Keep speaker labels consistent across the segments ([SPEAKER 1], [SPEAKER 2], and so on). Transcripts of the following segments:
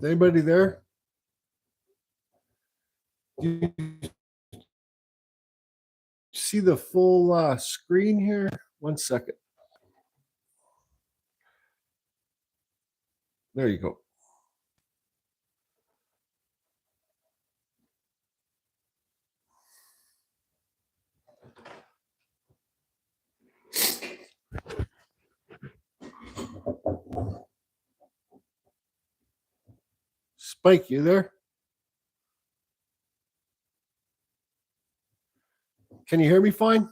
[SPEAKER 1] Anybody there? Do you see the full screen here? 1 second. There you go. Spike, you there? Can you hear me fine?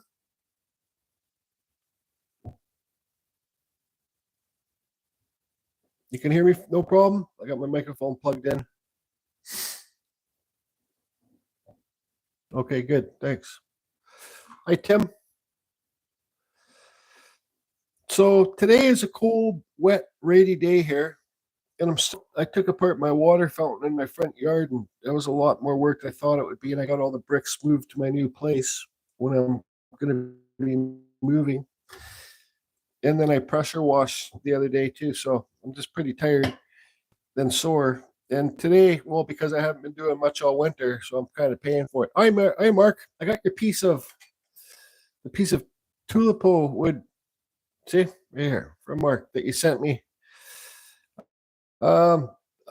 [SPEAKER 1] You can hear me, no problem? I got my microphone plugged in. Okay, good, thanks. Hi, Tim. So today is a cold, wet, rainy day here. And I took apart my water fountain in my front yard, and that was a lot more work than I thought it would be. And I got all the bricks moved to my new place when I'm going to be moving. And then I pressure washed the other day too, so I'm just pretty tired and sore. And today, well, because I haven't been doing much all winter, so I'm kind of paying for it. Hi, Mark. I got your piece of tulipo wood. See, right here from Mark that you sent me. I'm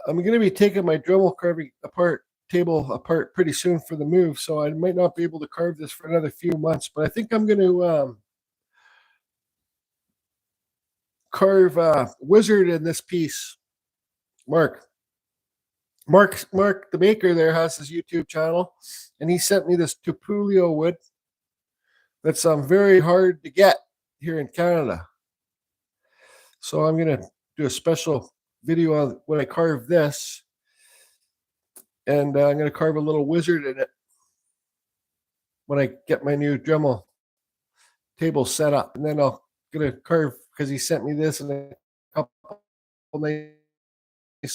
[SPEAKER 1] going to be taking my Dremel carving table apart pretty soon for the move, so I might not be able to carve this for another few months. But I think I'm going to carve wizard in this piece. Mark, the maker there has his YouTube channel, and he sent me this tupulio wood that's very hard to get here in Canada. So I'm going to do a special video on when I carve this, and I'm going to carve a little wizard in it when I get my new Dremel table set up. And then I'm going to carve, because he sent me this and a couple nice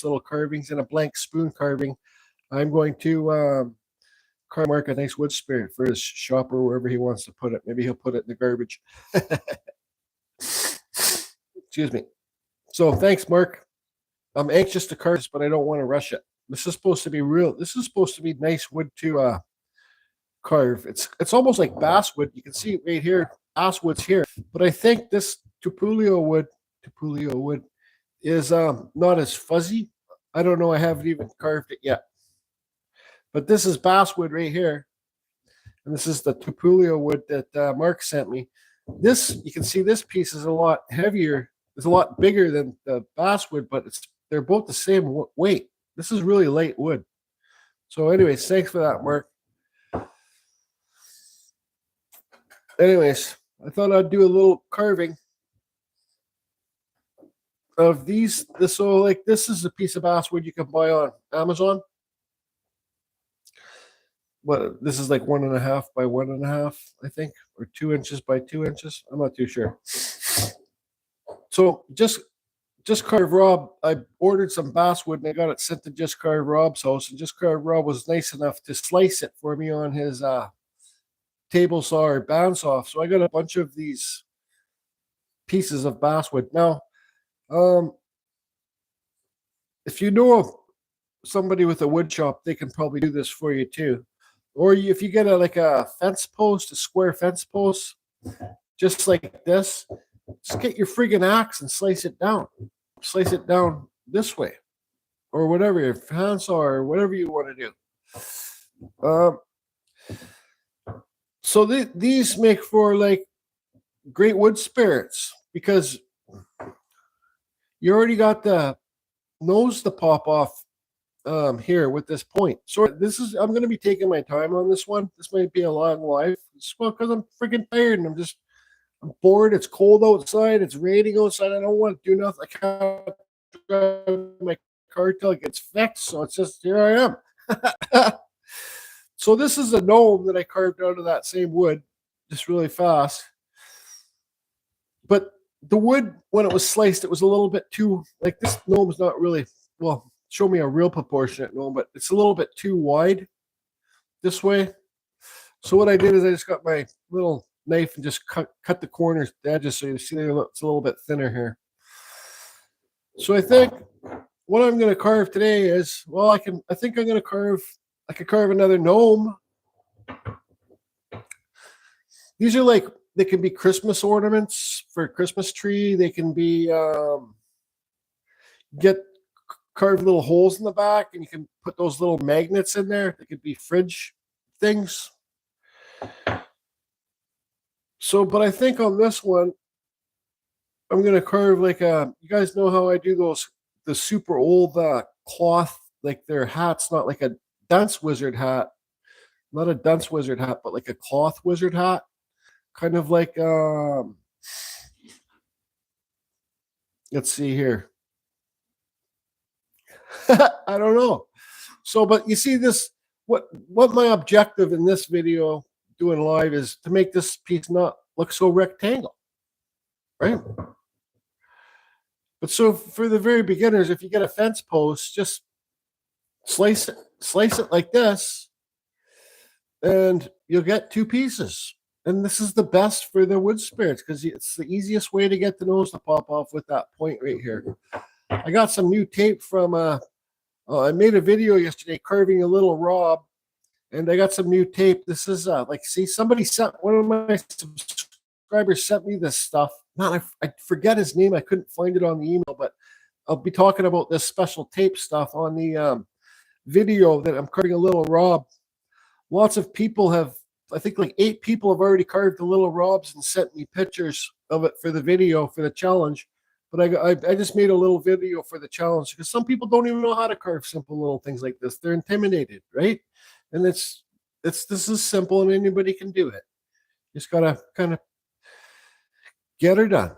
[SPEAKER 1] little carvings and a blank spoon carving. I'm going to carve Mark a nice wood spirit for his shop or wherever he wants to put it. Maybe he'll put it in the garbage. Excuse me. So thanks, Mark. I'm anxious to carve this, but I don't want to rush it. This is supposed to be real. This is supposed to be nice wood to carve. It's almost like basswood. You can see it right here. Basswood's here, but I think this tupulio wood is not as fuzzy. I don't know. I haven't even carved it yet. But this is basswood right here, and this is the tupulio wood that Mark sent me. This, you can see, this piece is a lot heavier. It's a lot bigger than the basswood, but they're both the same weight. This is really light wood. So anyways, thanks for that, Mark. Anyways, I thought I'd do a little carving of these. So like this is a piece of basswood you can buy on Amazon. What, this is like 1.5 by 1.5, I think, or 2 inches by 2 inches. I'm not too sure. So just Carve Rob, I ordered some basswood and I got it sent to Just Carve Rob's house, and Just Carve Rob was nice enough to slice it for me on his table saw or bandsaw. So I got a bunch of these pieces of basswood. Now, if you know of somebody with a wood shop, they can probably do this for you too. Or if you get a fence post, a square fence post, just like this, just get your friggin' axe and slice it down. Slice it down this way, or whatever, your handsaw or whatever you want to do. So these make for like great wood spirits, because you already got the nose to pop off here with this point. So I'm going to be taking my time on this one. This might be a long life. It's because I'm freaking tired and I'm bored. It's cold outside. It's raining outside. I don't want to do nothing. I can't drive my car till it gets fixed. So it's just, here I am. So this is a gnome that I carved out of that same wood, just really fast. But the wood, when it was sliced, it was a little bit too, like, this gnome is not really, well, show me a real proportionate gnome, but it's a little bit too wide this way. So what I did is I just got my little knife and just cut the corners, the edges, so you see it's a little bit thinner here. So I think what I'm going to carve today is, well, I think I'm going to carve, I could carve another gnome. These are like, they can be Christmas ornaments for a Christmas tree. They can be, carve little holes in the back, and you can put those little magnets in there. They could be fridge things. So, but I think on this one, I'm going to carve like a, you guys know how I do those, the super old cloth, like their hats, not like a dunce wizard hat, not a dunce wizard hat, but like a cloth wizard hat. Kind of like, let's see here. I don't know. So, but you see this, what my objective in this video doing live is to make this piece not look so rectangle, right? But so for the very beginners, if you get a fence post, just slice it like this, and you'll get two pieces. And this is the best for the wood spirits because it's the easiest way to get the nose to pop off with that point right here. I got some new tape from I made a video yesterday carving a little Rob, and I got some new tape. This is like, see, somebody sent, one of my subscribers sent me this stuff. I forget his name. I couldn't find it on the email, but I'll be talking about this special tape stuff on the video that I'm carving a little Rob. Lots of people have, I think like 8 people have already carved the little Robs and sent me pictures of it for the video for the challenge. But I just made a little video for the challenge because some people don't even know how to carve simple little things like this. They're intimidated, right? And this is simple and anybody can do it. You just gotta kind of get her done.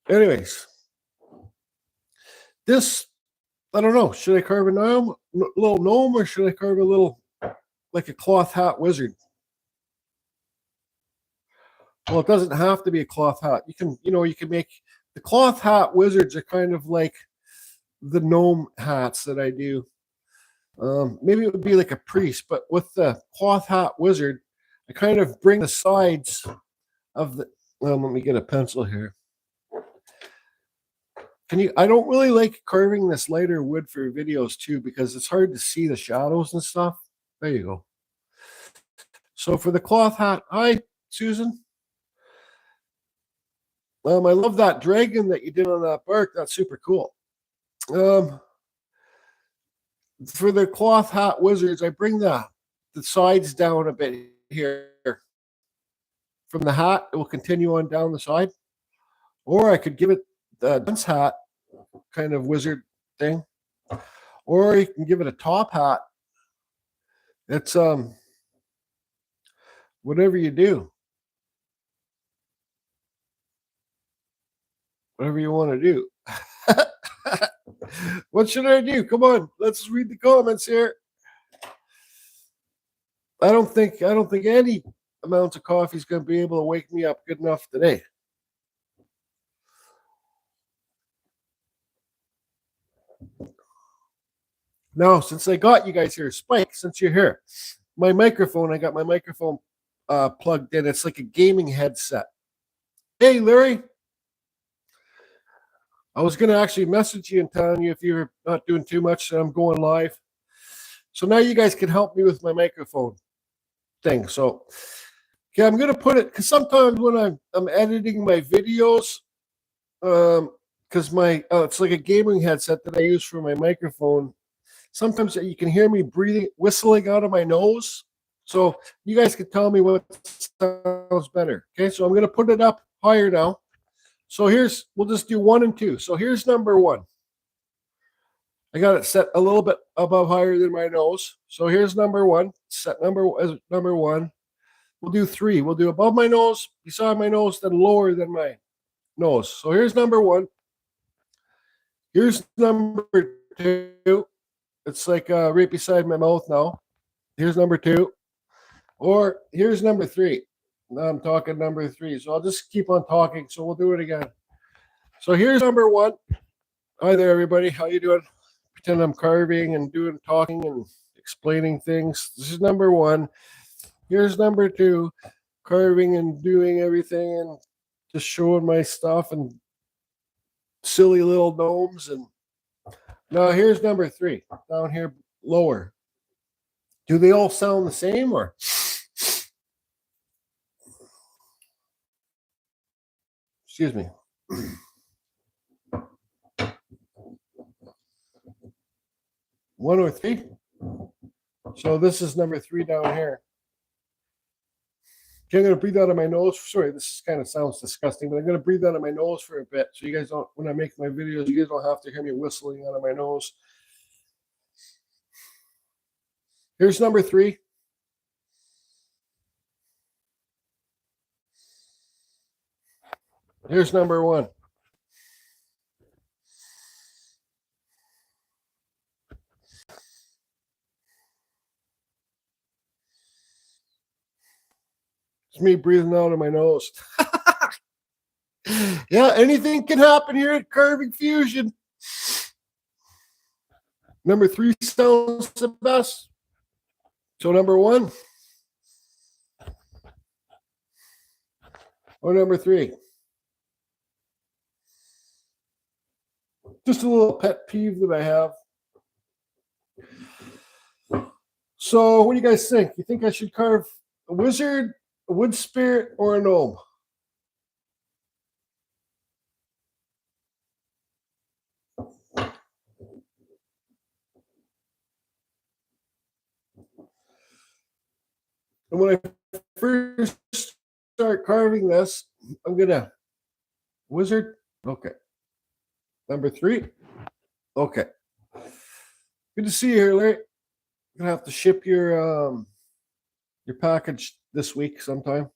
[SPEAKER 1] Anyways, this, I don't know. Should I carve a little gnome, or should I carve a little, like a cloth hat wizard? Well, it doesn't have to be a cloth hat. You can, you can make, the cloth hat wizards are kind of like the gnome hats that I do. Maybe it would be like a priest, but with the cloth hat wizard, I kind of bring the sides of the, let me get a pencil here. I don't really like carving this lighter wood for videos too, because it's hard to see the shadows and stuff. There you go. So for the cloth hat, hi, Susan. I love that dragon that you did on that bark. That's super cool. For the cloth hat wizards, I bring the sides down a bit here. From the hat, it will continue on down the side. Or I could give it the dunce hat kind of wizard thing. Or you can give it a top hat. It's whatever you do. Whatever you want to do. What should I do? Come on, let's read the comments here. I don't think any amount of coffee is going to be able to wake me up good enough today. Now, since I got you guys here, Spike, since you're here, my microphone, I got my microphone plugged in. It's like a gaming headset. Hey, Larry. I was going to actually message you and telling you if you're not doing too much, I'm going live. So now you guys can help me with my microphone thing. So, okay, I'm going to put it, because sometimes when I'm editing my videos, because it's like a gaming headset that I use for my microphone. Sometimes you can hear me breathing, whistling out of my nose. So you guys can tell me what sounds better. Okay, so I'm going to put it up higher now. So we'll just do 1 and 2. So here's number 1. I got it set a little bit above higher than my nose. So here's number 1, set number 1. We'll do 3. We'll do above my nose, beside my nose, then lower than my nose. So here's number 1. Here's number 2. It's like right beside my mouth now. Here's number 2. Or here's number 3. Now I'm talking number 3. So I'll just keep on talking. So we'll do it again. So here's number 1. Hi there, everybody. How you doing? Pretend I'm carving and talking and explaining things. This is number 1. Here's number 2. Carving and doing everything and just showing my stuff and silly little gnomes and Now here's number 3, down here lower. Do they all sound the same, or? Excuse me. 1 or 3? So this is number 3 down here. Okay, I'm going to breathe out of my nose. Sorry, this kind of sounds disgusting, but I'm going to breathe out of my nose for a bit. So you guys don't, when I make my videos, you guys don't have to hear me whistling out of my nose. Here's number 3. Here's number 1. It's me breathing out of my nose. Yeah, anything can happen here at Carving Fusion. Number 3 sounds the best. So number 1 or number 3. Just a little pet peeve that I have. So what do you guys think? You think I should carve a wizard, a wood spirit, or a gnome? And when I first start carving this, I'm gonna wizard. Okay. Number 3. Okay. Good to see you here, Larry. I'm gonna have to ship your package this week sometime.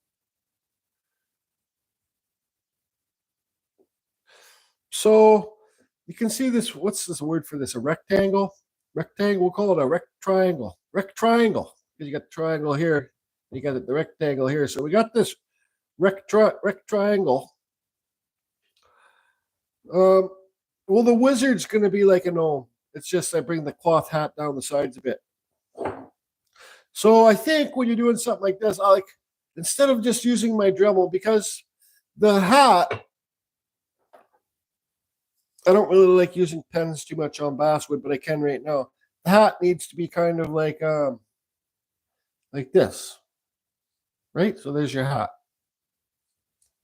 [SPEAKER 1] So you can see this. What's this word for this? A rectangle? Rectangle. We'll call it a rectriangle. Rectriangle. Because you got the triangle here. You got the rectangle here. So we got this rectriangle. Well, the wizard's going to be like a gnome. It's just I bring the cloth hat down the sides a bit. So I think when you're doing something like this, I like, instead of just using my Dremel, because the hat, I don't really like using pens too much on basswood, but I can right now. The hat needs to be kind of like this, right? So there's your hat.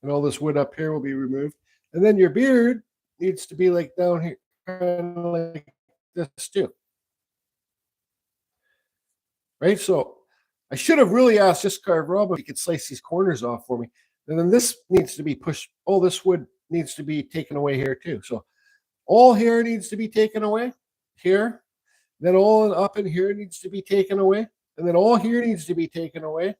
[SPEAKER 1] And all this wood up here will be removed. And then your beard needs to be like down here, kind of like this too. Right? So I should have really asked just Carve Rob if he could slice these corners off for me. And then this needs to be pushed. All this wood needs to be taken away here too. So all here needs to be taken away. Here. Then all up in here needs to be taken away. And then all here needs to be taken away.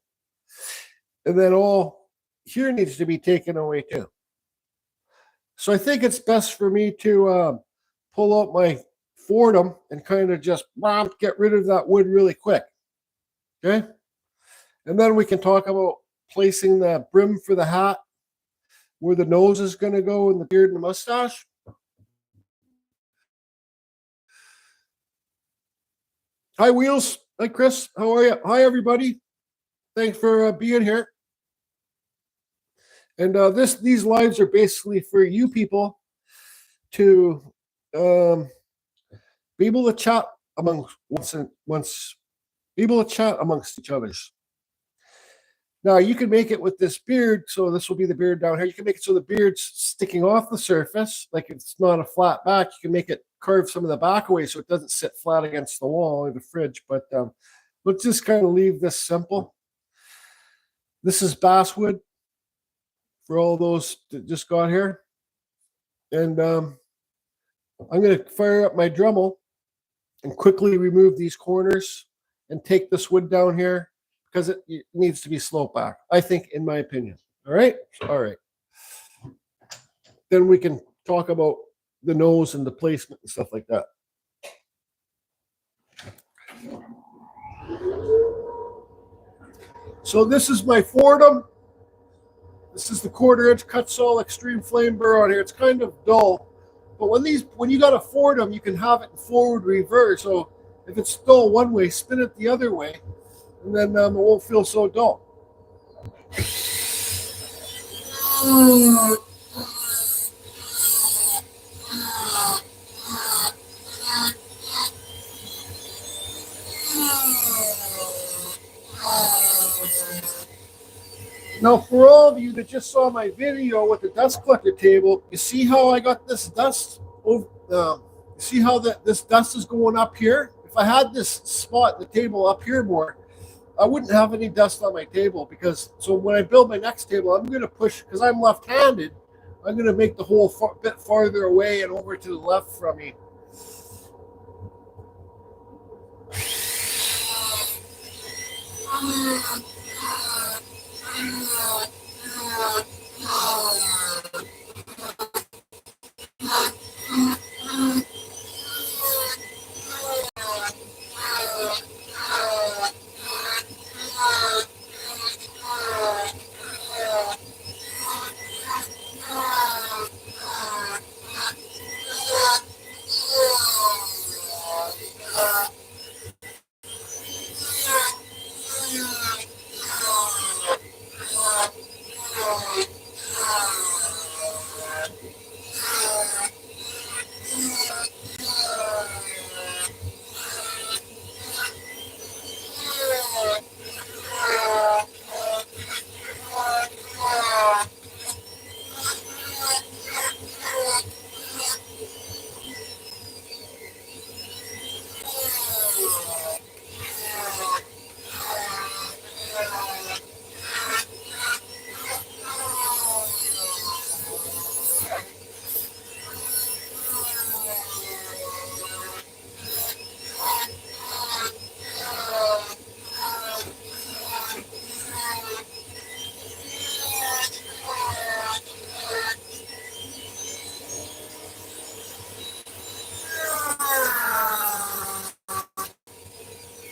[SPEAKER 1] And then all here needs to be taken away too. So I think it's best for me to pull out my Fordham and kind of just get rid of that wood really quick. Okay? And then we can talk about placing the brim for the hat, where the nose is going to go, and the beard and the mustache. Hi, Wheels. Hi, Chris. How are you? Hi, everybody. Thanks for being here. And these lives are basically for you people to be able to chat be able to chat amongst each others. Now you can make it with this beard, so this will be the beard down here. You can make it so the beard's sticking off the surface, like it's not a flat back. You can make it curve some of the back away so it doesn't sit flat against the wall or the fridge. But let's just kind of leave this simple. This is basswood for all those that just got here. And I'm going to fire up my Dremel and quickly remove these corners and take this wood down here because it needs to be sloped back, I think, in my opinion. All right? All right. Then we can talk about the nose and the placement and stuff like that. So this is my Fordham. This is the 1/4-inch Kutzall extreme flame burr on here. It's kind of dull, but when you got a Fordham, you can have it in forward reverse. So if it's dull one way, spin it the other way, and then it won't feel so dull. Now, for all of you that just saw my video with the dust collector table, you see how I got this dust over, you see how this dust is going up here? If I had this spot, the table up here more, I wouldn't have any dust on my table because, so when I build my next table, I'm going to push, because I'm left-handed, I'm going to make the hole a bit farther away and over to the left from me.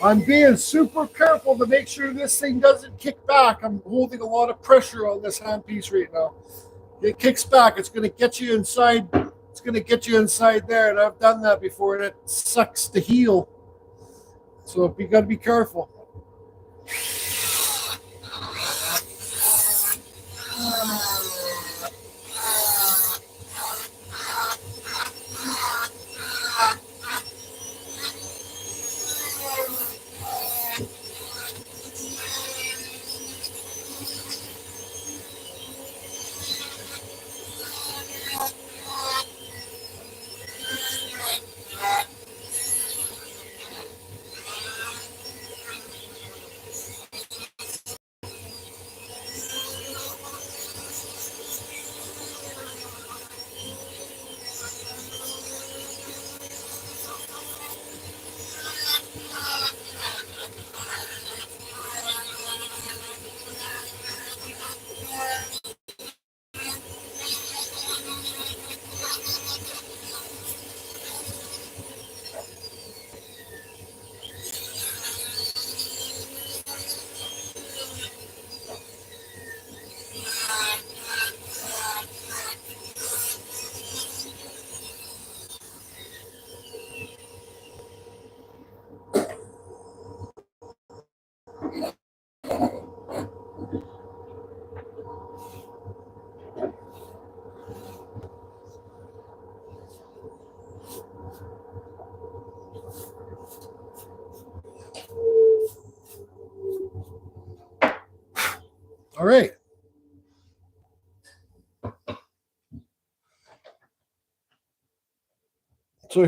[SPEAKER 1] I'm being super careful to make sure this thing doesn't kick back. I'm holding a lot of pressure on this handpiece right now. It kicks back, it's going to get you inside. It's going to get you inside there, and I've done that before, and it sucks to heal. So you got to be careful. All right. So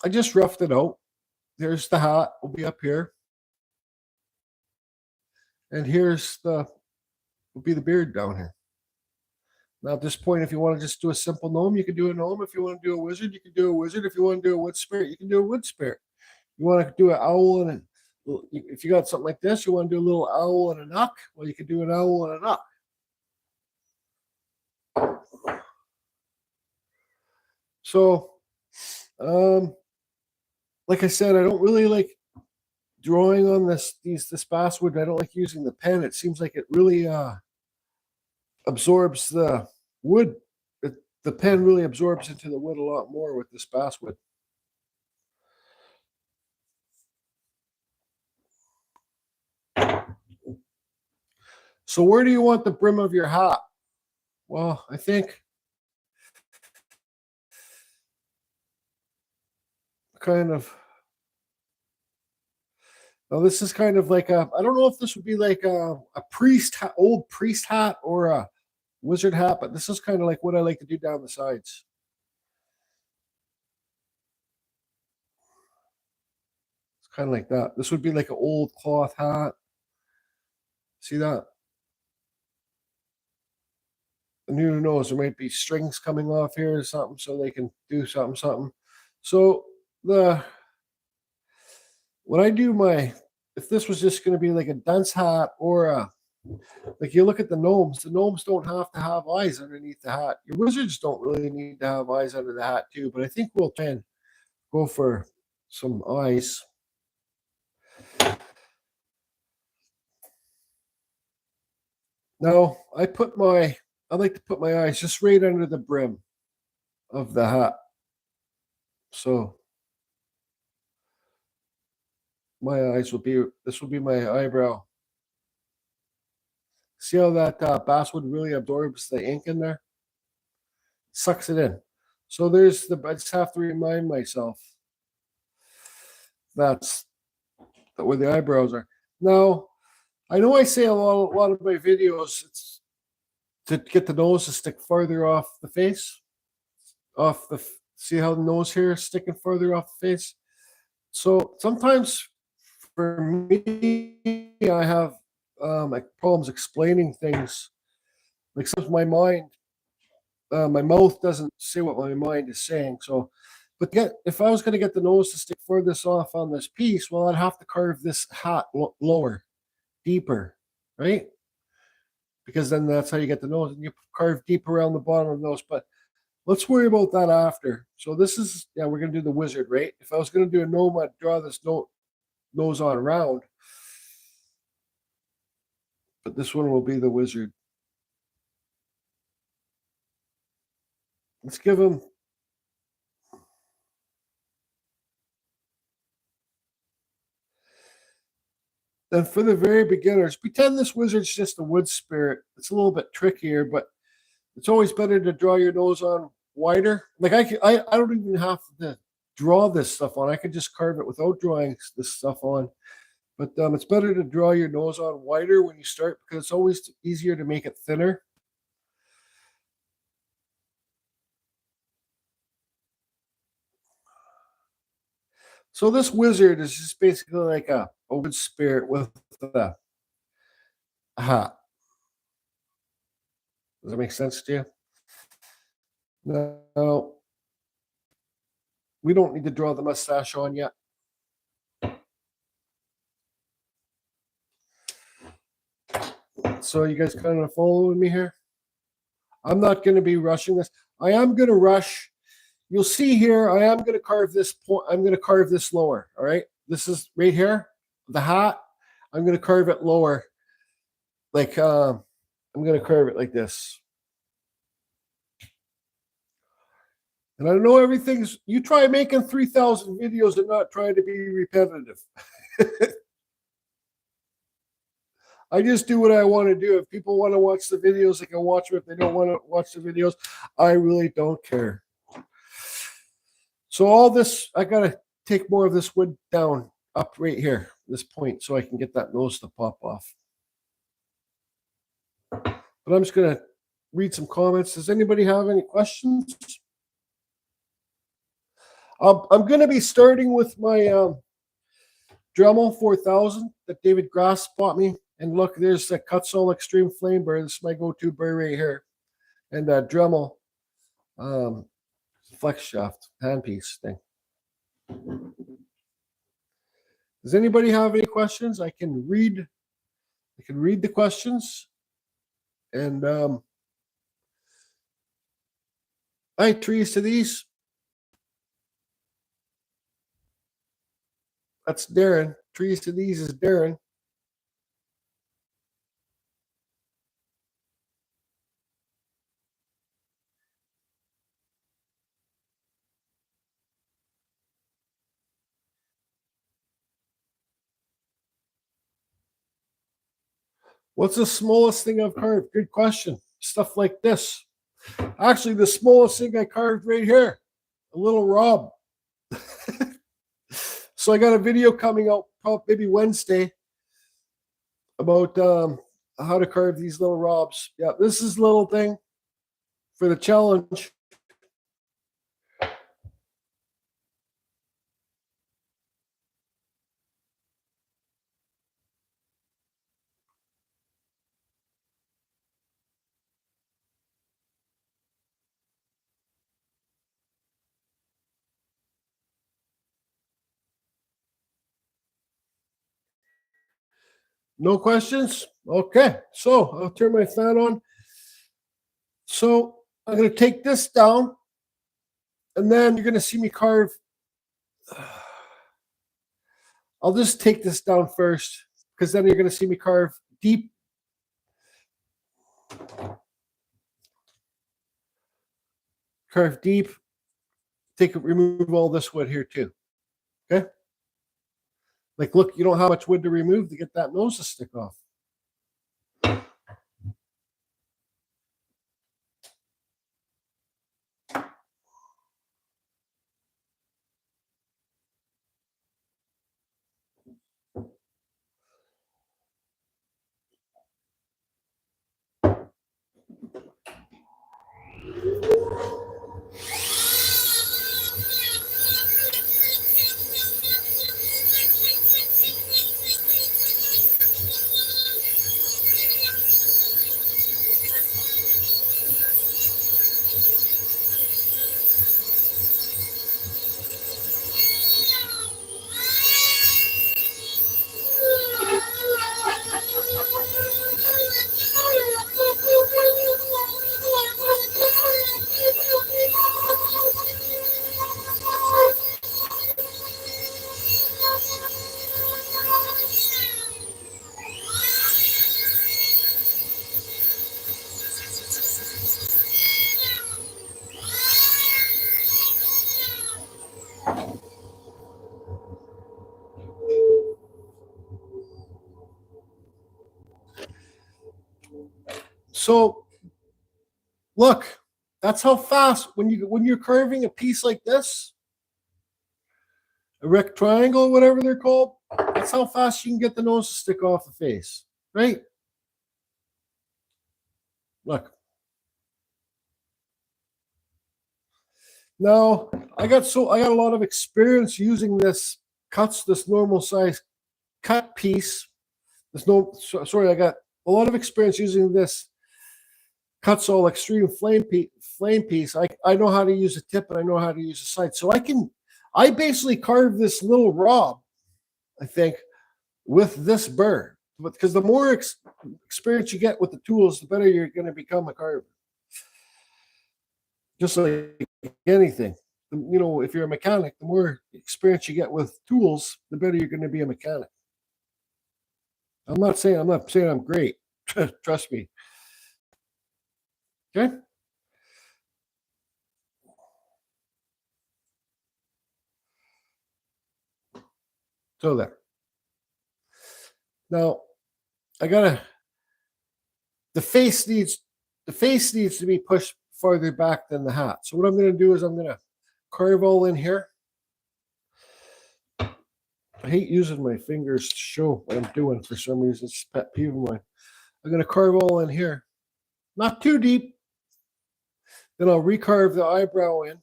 [SPEAKER 1] I just roughed it out. There's the hat, will be up here. And will be the beard down here. Now at this point, if you want to just do a simple gnome, you can do a gnome. If you want to do a wizard, you can do a wizard. If you want to do a wood spirit, you can do a wood spirit. You want to do an owl and if you got something like this, you want to do a little owl and a knock, well, you can do an owl and a knock. So, like I said, I don't really like drawing on this basswood. I don't like using the pen. It seems like it really absorbs the wood. The pen really absorbs into the wood a lot more with this basswood. So where do you want the brim of your hat? Well, I think kind of Now this is kind of like I don't know if this would be like a old priest hat or a wizard hat, but this is kind of like what I like to do down the sides. It's kind of like that. This would be like an old cloth hat. See that? And who knows, there might be strings coming off here or something so they can do something. So when I do if this was just going to be like a dunce hat or like you look at the gnomes don't have to have eyes underneath the hat. Your wizards don't really need to have eyes under the hat too, but I think we'll try and go for some eyes. Now I like to put my eyes just right under the brim of the hat. So my eyes this will be my eyebrow. See how that basswood really absorbs the ink in there? Sucks it in. So I just have to remind myself that's where the eyebrows are. Now, I know I say a lot of my videos, it's to get the nose to stick farther off the face. See how the nose here is sticking further off the face? So sometimes for me, I have like problems explaining things. Like sometimes my mouth doesn't say what my mind is saying. So, but if I was going to get the nose to stick furthest off on this piece, well, I'd have to carve this hat lower, deeper, right? Because then that's how you get the nose, and you carve deep around the bottom of the nose. But let's worry about that after. So we're going to do the wizard, right? If I was going to do a gnome, I'd draw this nose on round. But this one will be the wizard. Let's give him. Then for the very beginners, pretend this wizard's just a wood spirit. It's a little bit trickier, but it's always better to draw your nose on wider. Like I don't even have to draw this stuff on. I can just carve it without drawing this stuff on. But it's better to draw your nose on wider when you start because it's always easier to make it thinner. So this wizard is just basically like a wood spirit with a hat. Does that make sense to you? No, we don't need to draw the mustache on yet. So you guys kind of following me here? I'm not going to be rushing this. I am going to rush. You'll see here, I am going to carve this point. I'm going to carve this lower. All right. This is right here, the hat. I'm going to carve it lower. Like, I'm going to carve it like this. And I know you try making 3,000 videos and not trying to be repetitive. I just do what I want to do. If people want to watch the videos, they can watch them. If they don't want to watch the videos, I really don't care. So all this, I got to take more of this wood down up right here, this point, so I can get that nose to pop off. But I'm just going to read some comments. Does anybody have any questions? I'm going to be starting with my Dremel 4000 that David Grass bought me. And look, there's the Kutzall Extreme Flame Burr. This is my go-to burr right here. And Dremel flex shaft handpiece thing. Does anybody have any questions? I can read the questions. And hi, trees to these. That's Darren. Trees to these is Darren. What's the smallest thing I've carved? Good question. Stuff like this. Actually, the smallest thing I carved right here, a little Rob. So I got a video coming out probably maybe Wednesday about how to carve these little robs. Yeah, this is a little thing for the challenge. No questions? Okay, so I'll turn my fan on. So I'm going to take this down, and then you're going to see me carve. I'll just take this down first, because then you're going to see me carve deep. Carve deep. Remove all this wood here too. Okay? Like, look, you don't have much wood to remove to get that nose to stick off. So look, that's how fast when you're carving a piece like this, a rect triangle, whatever they're called, that's how fast you can get the nose to stick off the face, right? Look. Now I got a lot of experience using this normal size cut piece. I got a lot of experience using this Kutzall extreme flame piece. I know how to use a tip and I know how to use a side. So I basically carve this little rob, I think, with this burr. Because the more experience you get with the tools, the better you're going to become a carver. Just like anything. You know, if you're a mechanic, the more experience you get with tools, the better you're going to be a mechanic. I'm not saying I'm great. Trust me. Okay. So there. Now, the face needs to be pushed farther back than the hat. So what I'm going to do is I'm going to carve all in here. I hate using my fingers to show what I'm doing for some reason. It's a pet peeve of mine. I'm going to carve all in here. Not too deep. Then I'll recarve the eyebrow in.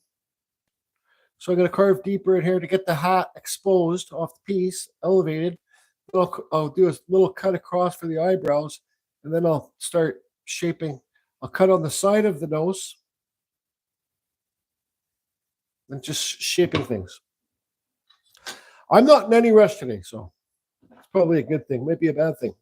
[SPEAKER 1] So I'm going to carve deeper in here to get the hat exposed off the piece, elevated. I'll do a little cut across for the eyebrows, and then I'll start shaping. I'll cut on the side of the nose and just shaping things. I'm not in any rush today, so it's probably a good thing. Might be a bad thing.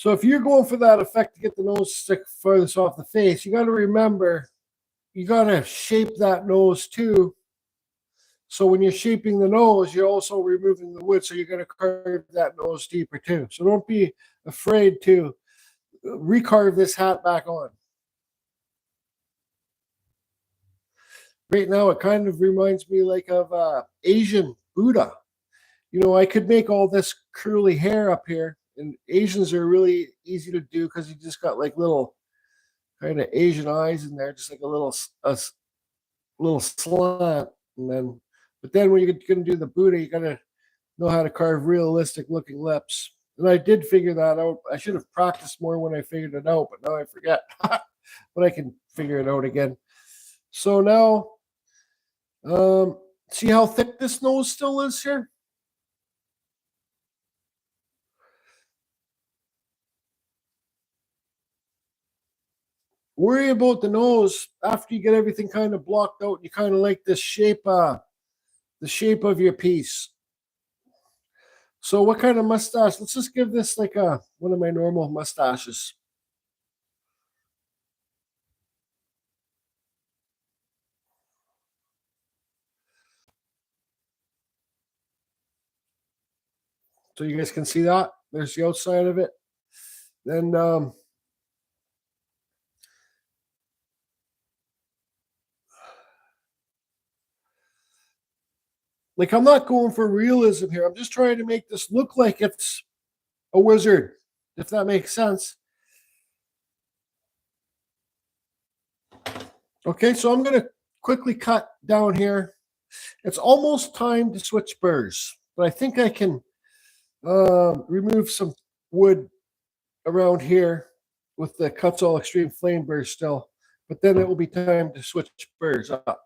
[SPEAKER 1] So if you're going for that effect to get the nose stick furthest off the face, you got to remember, you got to shape that nose too. So when you're shaping the nose, you're also removing the wood, so you're going to carve that nose deeper too. So don't be afraid to recarve this hat back on. Right now, it kind of reminds me like of Asian Buddha. You know, I could make all this curly hair up here, and Asians are really easy to do because you just got like little kind of Asian eyes in there, just like a little slant, and then. But then when you're going to do the Buddha, you got to know how to carve realistic looking lips. And I did figure that out. I should have practiced more when I figured it out, but now I forget. But I can figure it out again. So now, see how thick this nose still is here? Worry about the nose after you get everything kind of blocked out. You kind of like this shape, the shape of your piece. So what kind of mustache? Let's just give this like one of my normal mustaches. So you guys can see that. There's the outside of it. Then like I'm not going for realism here. I'm just trying to make this look like it's a wizard, if that makes sense. Okay, so I'm going to quickly cut down here. It's almost time to switch burrs, but I think I can remove some wood around here with the Kutzall Extreme Flame burrs still, but then it will be time to switch burrs up.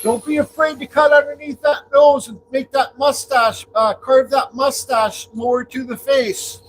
[SPEAKER 1] Don't be afraid to cut underneath that nose and make that mustache, carve that mustache lower to the face.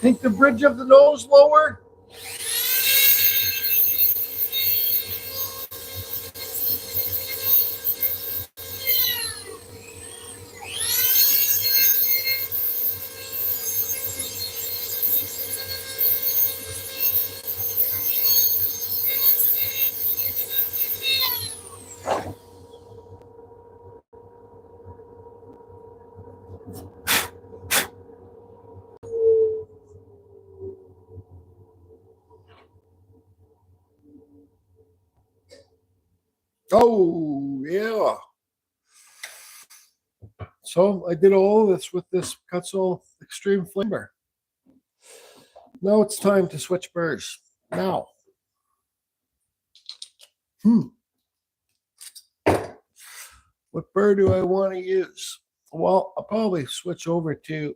[SPEAKER 1] Take the bridge of the nose lower. Oh, yeah. So I did all of this with this Kutzall Extreme Flamer. Now it's time to switch burrs. Now. What burr do I want to use? Well, I'll probably switch over to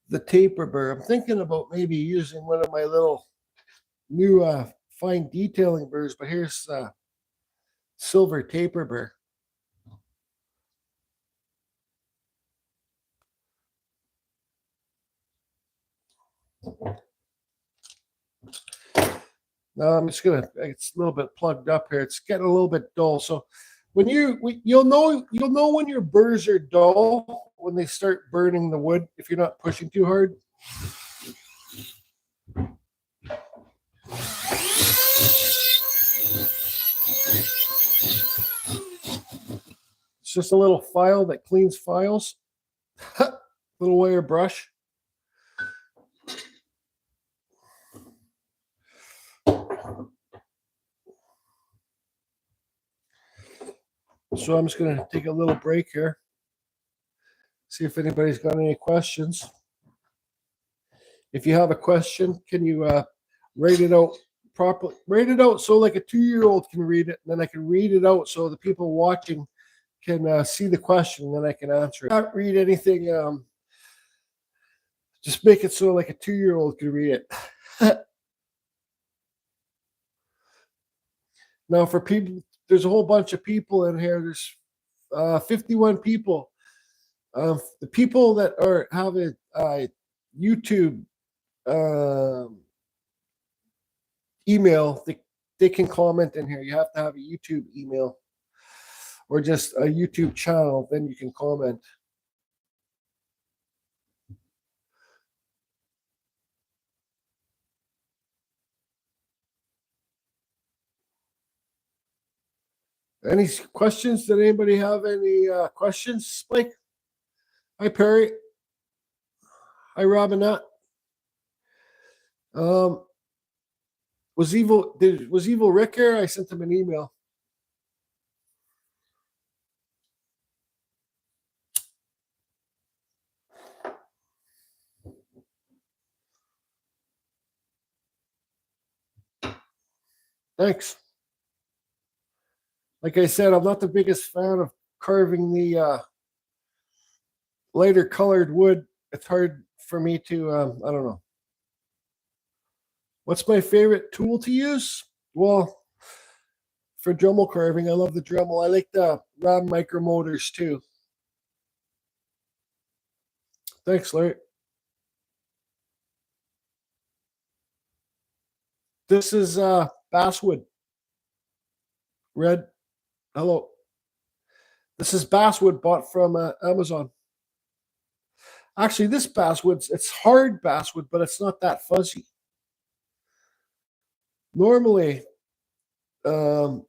[SPEAKER 1] the taper burr. I'm thinking about maybe using one of my little new fine detailing burrs, but here's silver taper burr. Now I'm just gonna. It's a little bit plugged up here. It's getting a little bit dull. So when you'll know when your burrs are dull when they start burning the wood if you're not pushing too hard. It's just a little file that cleans files. Little wire brush. So I'm just going to take a little break here. See if anybody's got any questions. If you have a question, can you write it out properly? Write it out so like a 2-year-old can read it, and then I can read it out so the people watching can see the question, and then I can answer it. Not read anything. Just make it so like a 2-year-old can read it. Now, for people, there's a whole bunch of people in here. There's 51 people. The people that have a YouTube email, they can comment in here. You have to have a YouTube email or just a YouTube channel, then you can comment. Any questions? Did anybody have any questions, Spike? Hi, Perry. Hi, Robinette. Was Evil Rick here? I sent him an email. Thanks. Like I said, I'm not the biggest fan of carving the lighter colored wood. It's hard for me to, I don't know. What's my favorite tool to use? Well, for Dremel carving, I love the Dremel. I like the round micromotors too. Thanks, Larry. This is basswood. Red. Hello. This is basswood bought from Amazon. Actually, this basswood, it's hard basswood, but it's not that fuzzy. Normally, the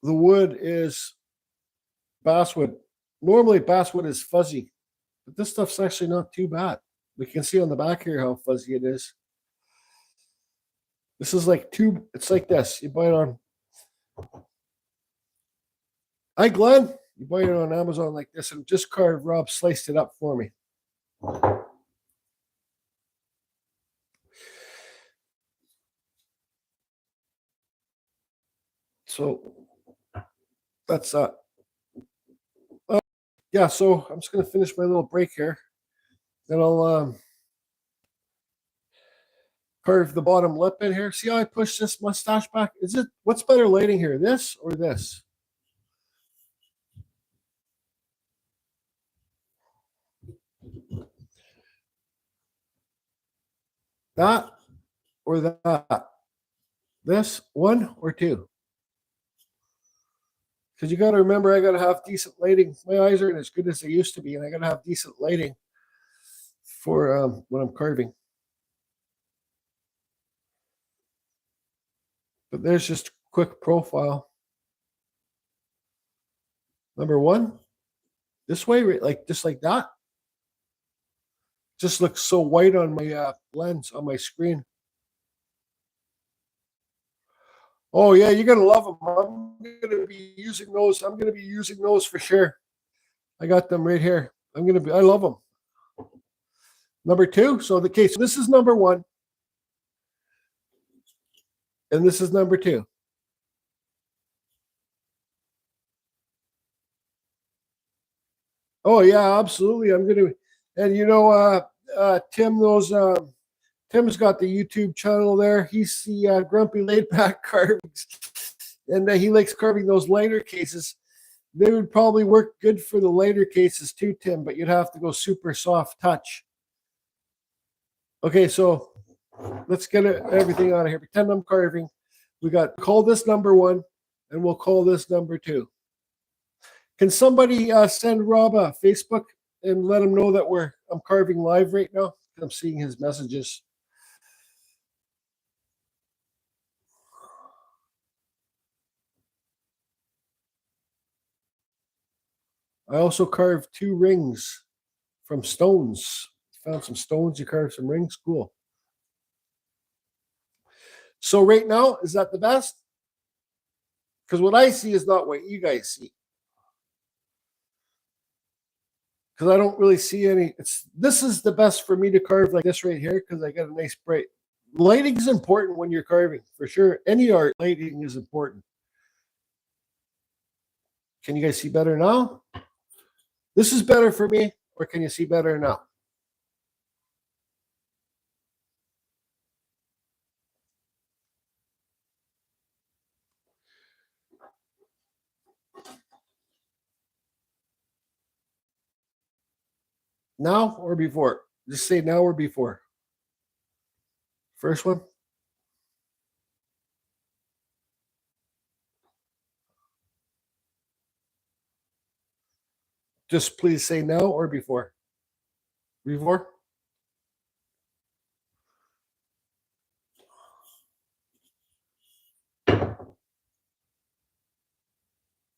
[SPEAKER 1] wood is basswood. Normally, basswood is fuzzy, but this stuff's actually not too bad. We can see on the back here how fuzzy it is. This is like it's like this. You buy it on. Hi, Glenn. You buy it on Amazon like this, and just carved. Rob sliced it up for me. So that's yeah. So I'm just gonna finish my little break here. Then I'll carve the bottom lip in here. See how I push this mustache back? What's better lighting here, this or this? That or that? This one or two? Because you got to remember, I got to have decent lighting. My eyes aren't as good as they used to be, and I got to have decent lighting for when I'm carving. But there's just a quick profile. Number one, this way, like just like that. Just looks so white on my lens on my screen. Oh yeah, you're gonna love them. I'm gonna be using those. I'm gonna be using those for sure. I got them right here. I love them. Number two. So the case. So this is number one, and this is number two. Oh yeah, absolutely. I'm gonna, and you know, Tim, Tim's got the YouTube channel there. He's the Grumpy Laid Back Carvings, and he likes carving those lighter cases. They would probably work good for the lighter cases too, Tim, but you'd have to go super soft touch. Okay, so let's get everything out of here. Pretend I'm carving. Call this number one, and we'll call this number two. Can somebody send Rob a Facebook and let him know that I'm carving live right now? I'm seeing his messages. I also carved 2 rings from stones. Found some stones, you carved some rings. Cool. So right now, is that the best? Because what I see is not what you guys see. Because I don't really see any. This is the best for me to carve like this right here because I got a nice bright. Lighting is important when you're carving, for sure. Any art, lighting is important. Can you guys see better now? This is better for me, or can you see better now? Now or before? Just say now or before. First one. Just please say now or before. Before.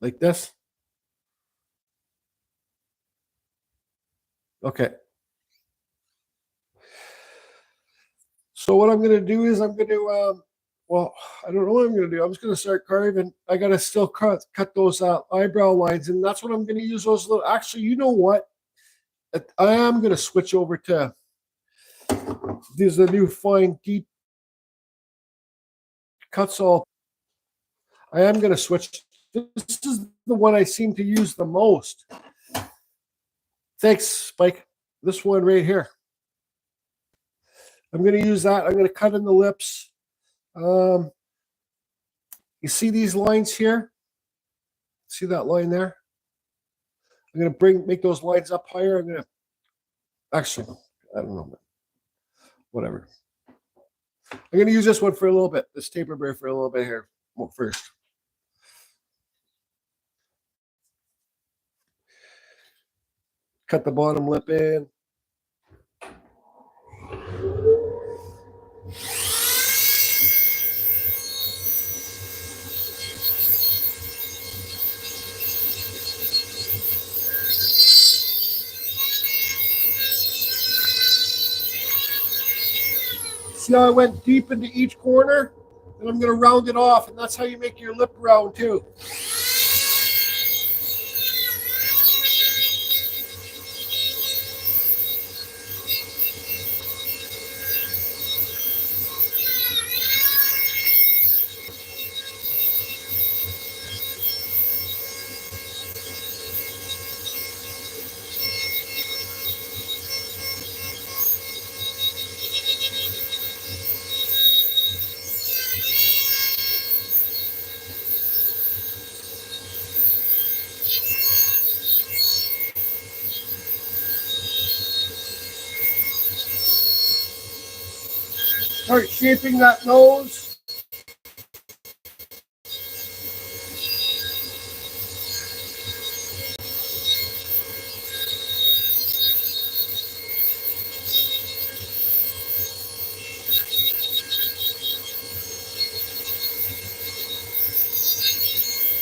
[SPEAKER 1] Like this. Okay. So what I'm going to do is I'm going to, well, I don't know what I'm going to do. I'm just going to start carving. I got to still cut those eyebrow lines, and that's what I'm going to use those little. Actually, you know what? I am going to switch over to. These are the new fine deep Kutzall. I am going to switch. This is the one I seem to use the most. Thanks, Spike. This one right here. I'm going to use that. I'm going to cut in the lips. You see these lines here? See that line there? I'm going to make those lines up higher. I'm going to actually, I don't know, whatever. I'm going to use this one for a little bit. This taper bear for a little bit here first. Cut the bottom lip in. See how I went deep into each corner? And I'm going to round it off, and that's how you make your lip round too. Start shaping that nose.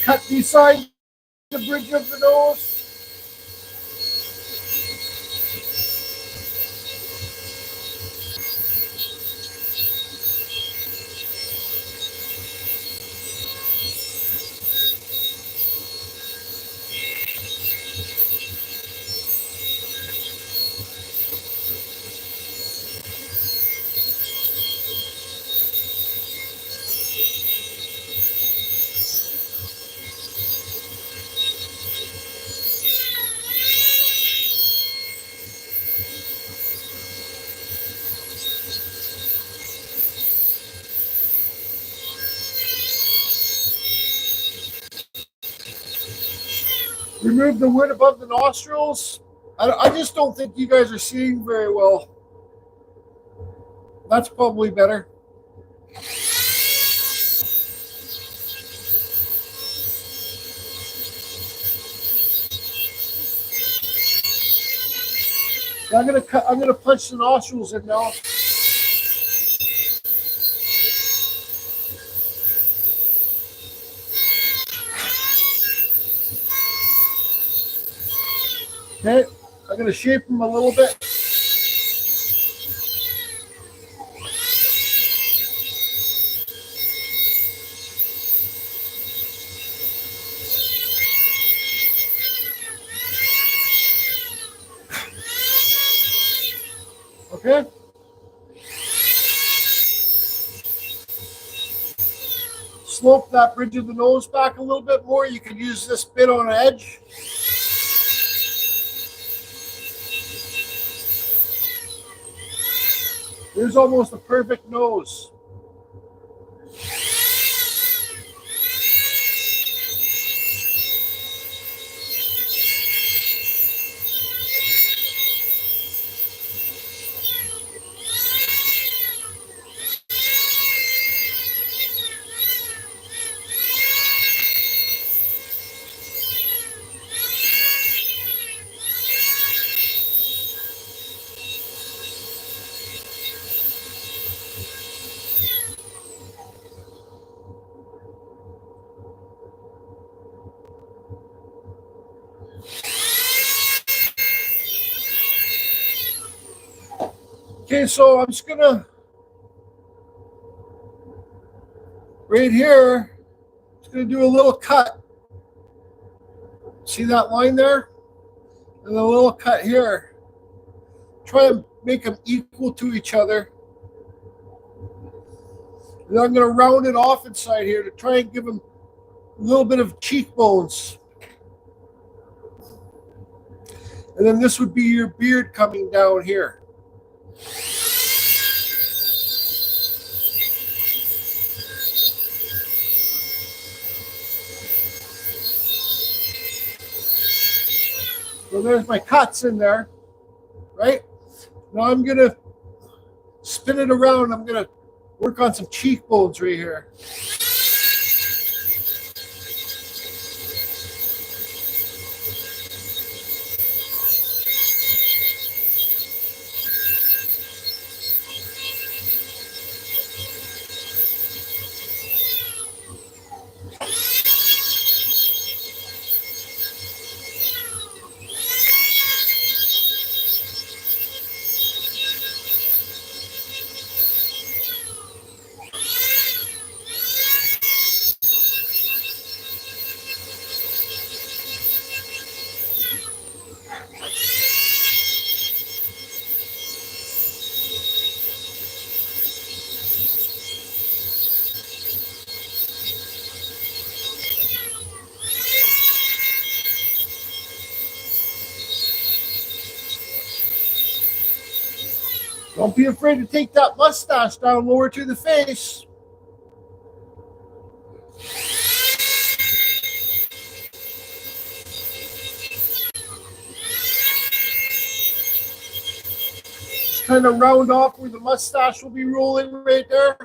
[SPEAKER 1] Cut beside the bridge of the nose. Remove the wood above the nostrils. I just don't think you guys are seeing very well. That's probably better. I'm gonna punch the nostrils in now. Okay, I'm gonna shape them a little bit. Okay. Slope that bridge of the nose back a little bit more. You could use this bit on an edge. There's almost a perfect nose. Okay, so I'm just gonna, right here, just gonna do a little cut. See that line there? And a little cut here. Try and make them equal to each other. And I'm gonna round it off inside here to try and give them a little bit of cheekbones. And then this would be your beard coming down here. So there's my cuts in there, right? Now I'm gonna spin it around. I'm gonna work on some cheekbones right here. Don't be afraid to take that mustache down lower to the face. just kind of round off where the mustache will be rolling right there.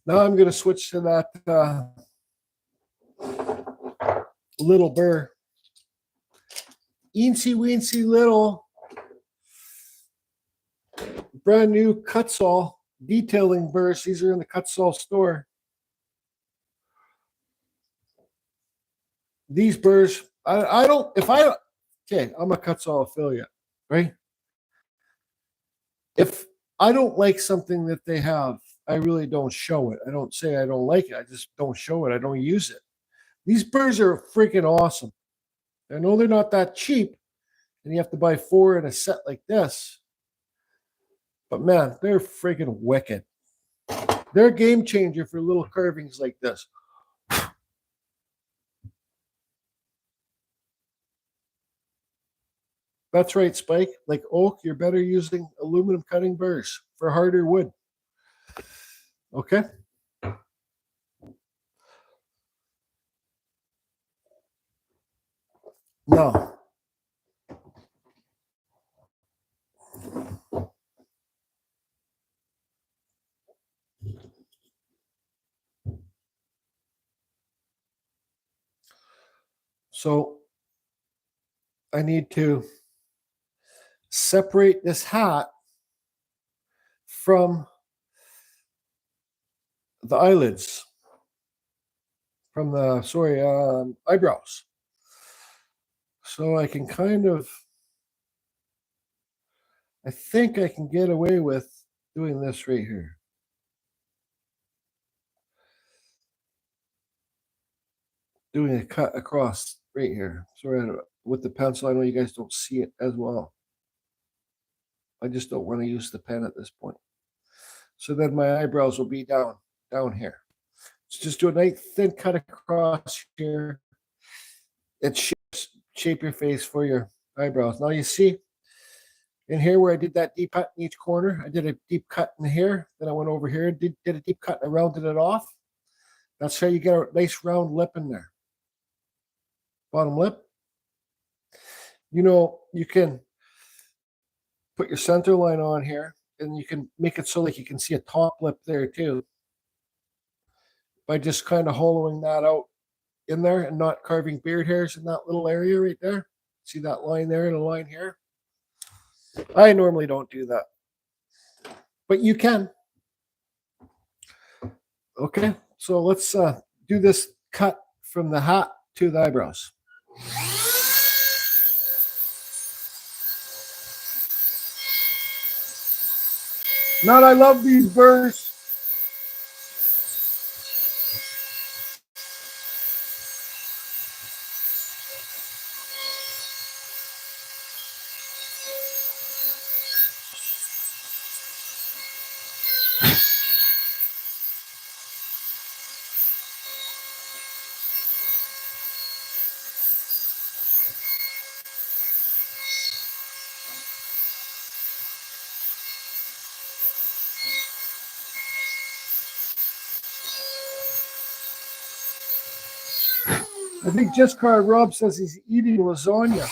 [SPEAKER 1] Now I'm going to switch to that little burr. Eensy weensy little brand new Kutzall detailing burrs. These are in the Kutzall store. These burrs, I don't, okay, I'm a Kutzall affiliate, right? If I don't like something that they have, I really don't show it. I don't say I don't like it. I just don't show it. I don't use it. These burrs are freaking awesome. I know they're not that cheap, and you have to buy 4 in a set like this. But man, they're freaking wicked. They're a game changer for little carvings like this. That's right, Spike. Like oak, you're better using aluminum cutting burrs for harder wood. Okay. Now, so I need to separate this hat from the eyelids, from the, eyebrows. So I can kind of, I think I can get away with doing this right here. Doing a cut across right here. Sorry, with the pencil, I know you guys don't see it as well. I just don't want to use the pen at this point. So then my eyebrows will be down here. So just do a nice thin cut across here. It shape your face for your eyebrows. Now you see in here where I did that deep cut in each corner, I did a deep cut in here. Then I went over here and did a deep cut and I rounded it off. That's how you get a nice round lip in there. Bottom lip. You know, you can put your center line on here and you can make it so that you can see a top lip there too. By just kind of hollowing that out in there and not carving beard hairs in that little area right there. See that line there and a line here? I normally don't do that, but you can. Okay, so let's do this cut from the hat to the eyebrows. Man, I love these burrs. I think Just Car Rob says he's eating lasagna.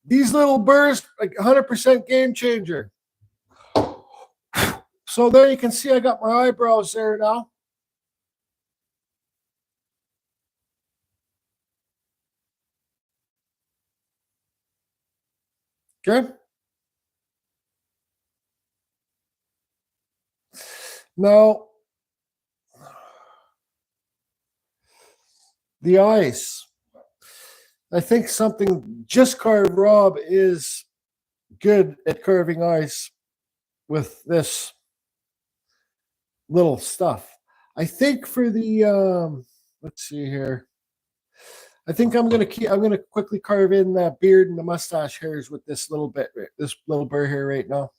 [SPEAKER 1] These little burrs, like 100% game changer. So there you can see I got my eyebrows there now. Okay. Now, the eyes. I think something Just Carve Rob is good at carving eyes with this little stuff. I think for the let's see here. I think I'm gonna quickly carve in the beard and the mustache hairs with this little burr here right now.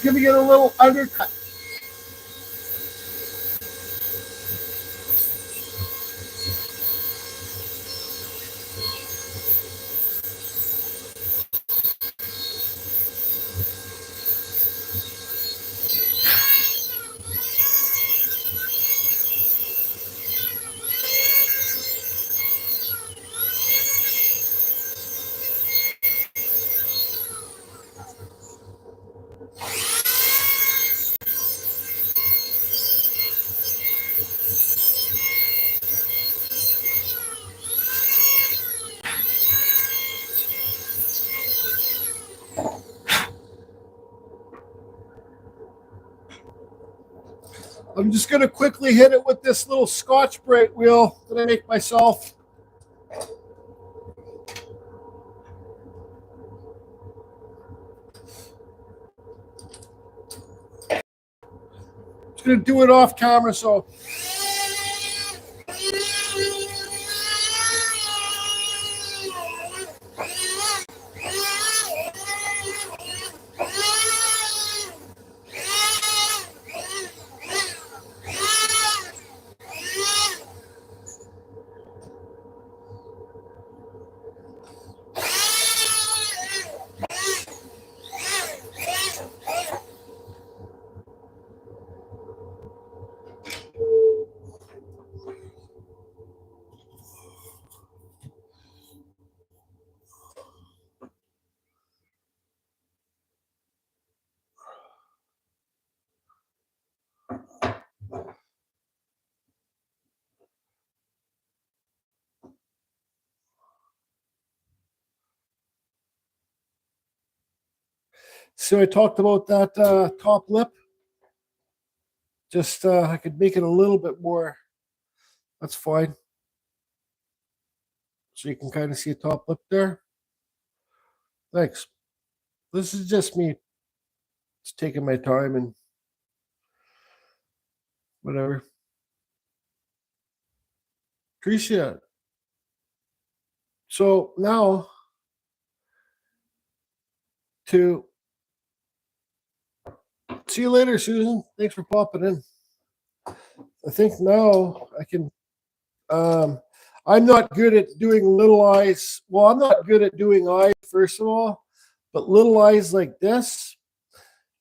[SPEAKER 1] giving it a little undercut. I'm just going to quickly hit it with this little Scotch-Brite wheel that I make myself. Just going to do it off camera, so. So I talked about that top lip. Just I could make it a little bit more. That's fine. So you can kind of see a top lip there. Thanks. This is just me just taking my time and whatever. Appreciate it. So now to see you later, Susan. Thanks for popping in. I think now I can. I'm not good at doing little eyes. Well, I'm not good at doing eyes, first of all, but little eyes like this,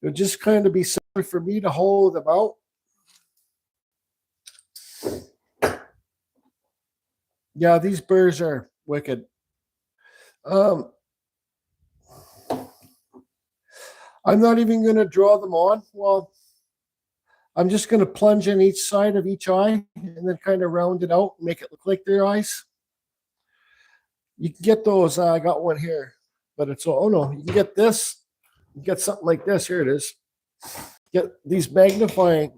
[SPEAKER 1] it would just kind of be something for me to hold them out. Yeah, these burrs are wicked. I'm not even going to draw them on. Well, I'm just going to plunge in each side of each eye and then kind of round it out and make it look like their eyes. You can get those. I got one here, but it's all, oh no, you can get this. You get something like this. Here it is. Get these magnifiers.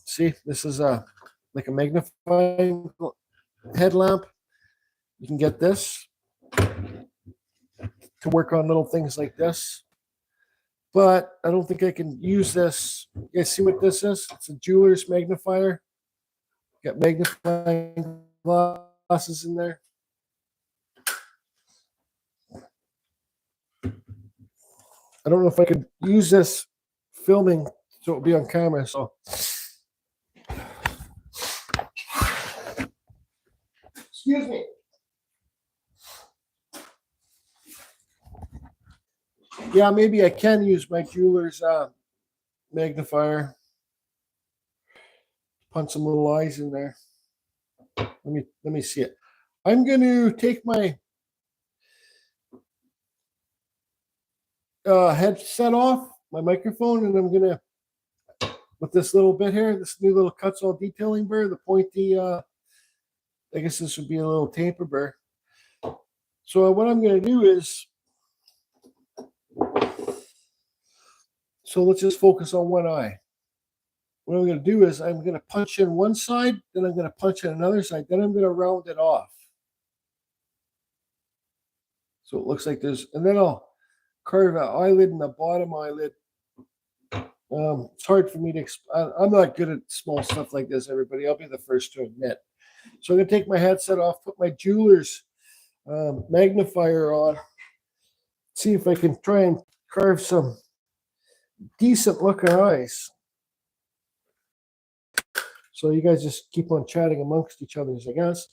[SPEAKER 1] See, this is like a magnifying headlamp. You can get this to work on little things like this. But I don't think I can use this. You guys see what this is? It's a jeweler's magnifier. Got magnifying glasses in there. I don't know if I could use this filming so it would be on camera. So, excuse me. Yeah, maybe I can use my jeweler's magnifier. Punch some little eyes in there. Let me see it. I'm going to take my headset off, my microphone, and I'm going to, with this little bit here, this new little Kutzall detailing burr, the pointy, I guess this would be a little taper burr. So what I'm going to do is, so let's just focus on one eye. What I'm going to do is I'm going to punch in one side, then I'm going to punch in another side, then I'm going to round it off. So it looks like there's, and then I'll carve an eyelid and the bottom eyelid. It's hard for me to, I'm not good at small stuff like this, everybody. I'll be the first to admit. So I'm going to take my headset off, put my jeweler's magnifier on, see if I can try and carve some decent looking eyes. So you guys just keep on chatting amongst each other, I guess.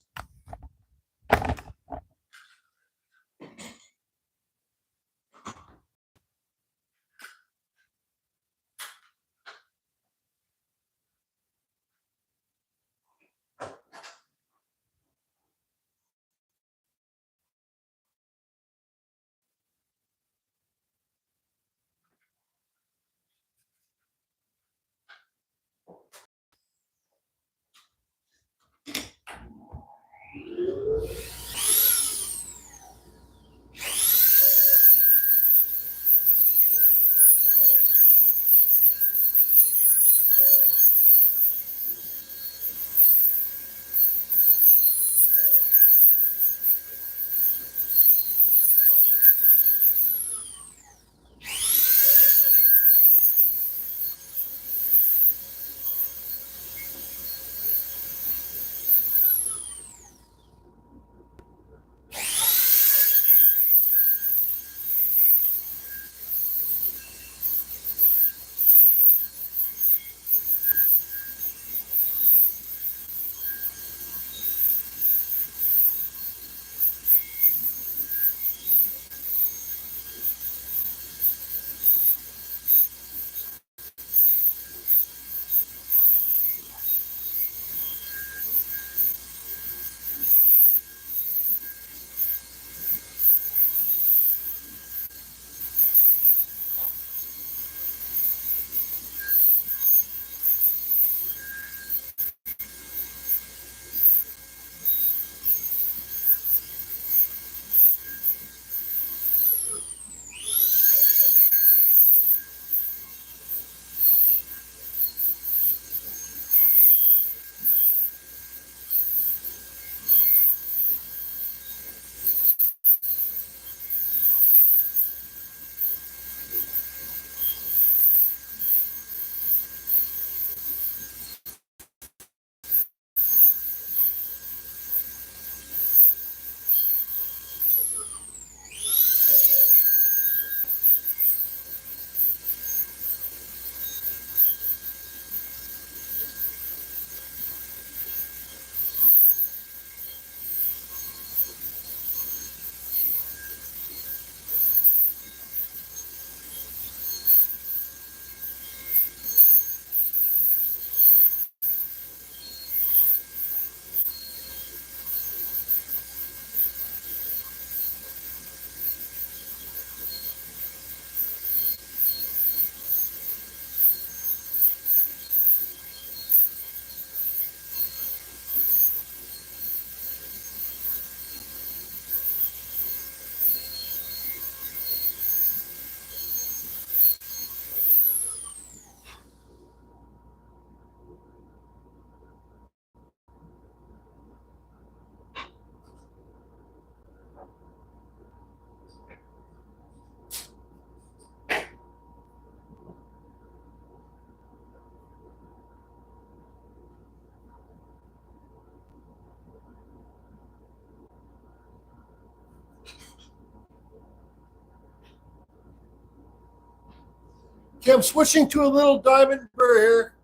[SPEAKER 1] Okay, I'm switching to a little diamond burr here.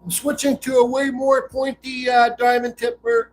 [SPEAKER 1] I'm switching to a way more pointy diamond tip burr.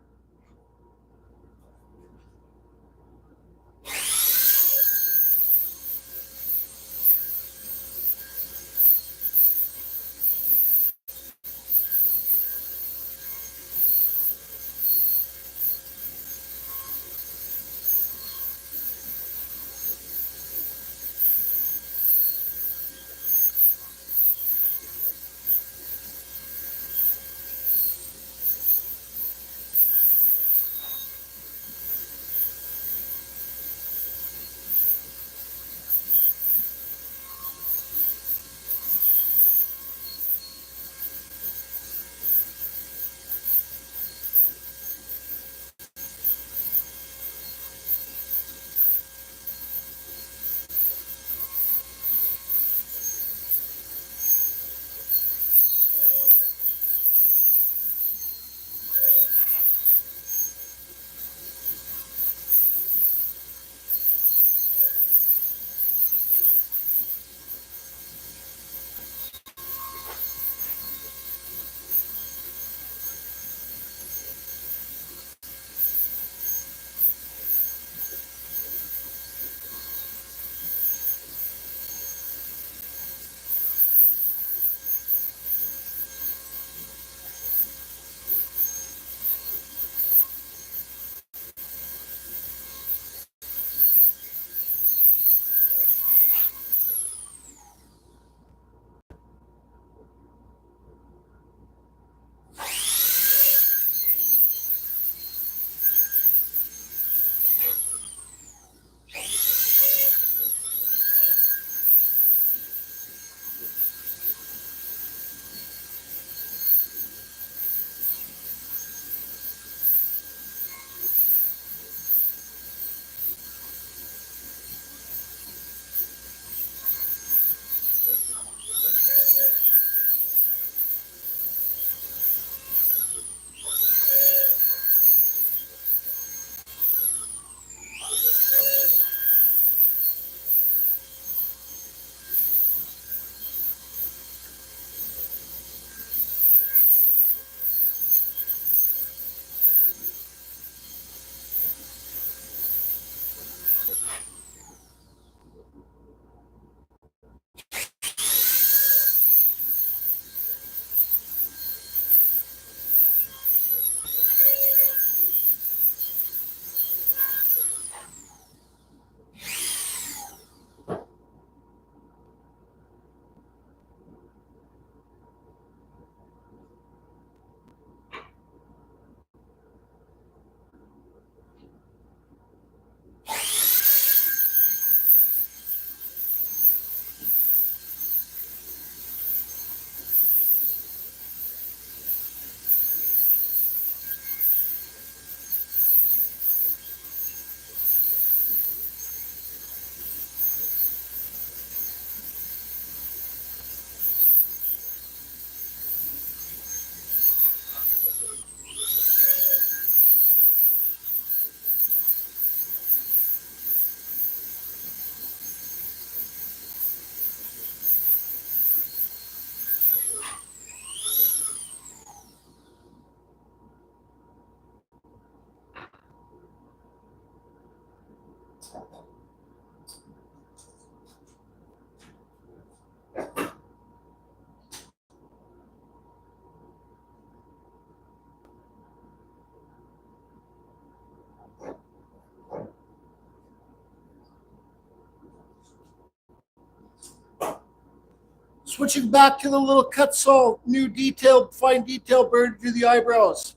[SPEAKER 1] Switching back to the little Kutzall new detail, fine detail burr to do the eyebrows.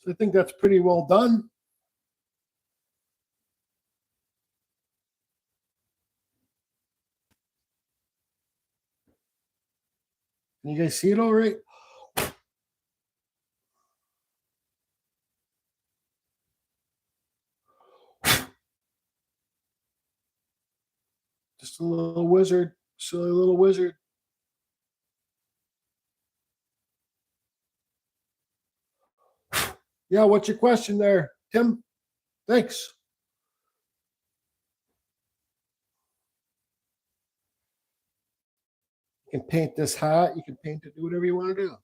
[SPEAKER 1] So I think that's pretty well done. Can you guys see it all right? Just a little wizard, silly little wizard. Yeah, what's your question there, Tim? Thanks. You can paint this hat. You can paint it, do whatever you want to do.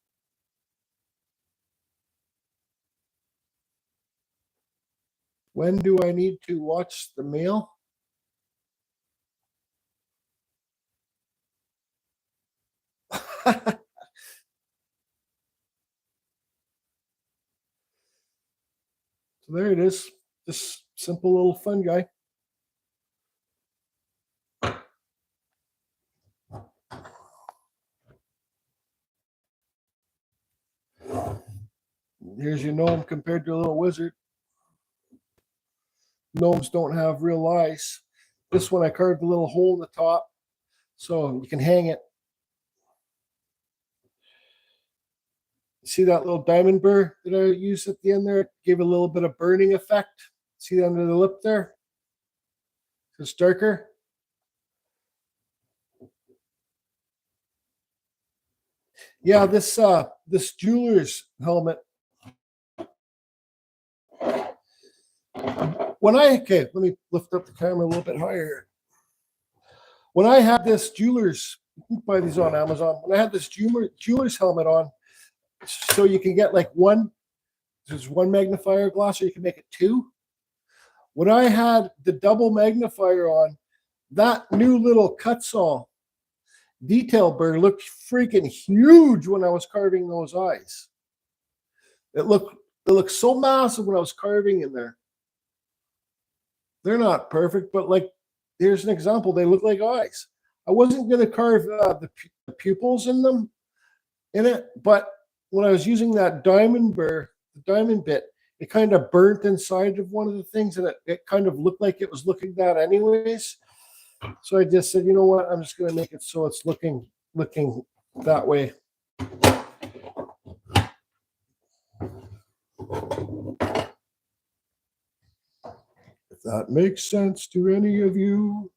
[SPEAKER 1] When do I need to watch the mail? So there it is. This simple little fun guy. Here's your gnome compared to a little wizard. Gnomes don't have real eyes. This one I carved a little hole in the top so you can hang it. See that little diamond burr that I used at the end there? It gave a little bit of burning effect. See under the lip there? It's darker. Yeah, this jeweler's helmet. Let me lift up the camera a little bit higher. When I had this jeweler's, you can buy these on Amazon. When I had this jeweler's helmet on, so you can get like there's one magnifier glass, or you can make it two. When I had the double magnifier on, that new little Kutzall detail burr looked freaking huge when I was carving those eyes. It looked so massive when I was carving in there. They're not perfect, but like, here's an example. They look like eyes. I wasn't going to carve the pupils in it, but when I was using that diamond burr, the diamond bit, it kind of burnt inside of one of the things, and it kind of looked like it was looking that anyways. So I just said, you know what? I'm just going to make it so it's looking that way. If that makes sense to any of you.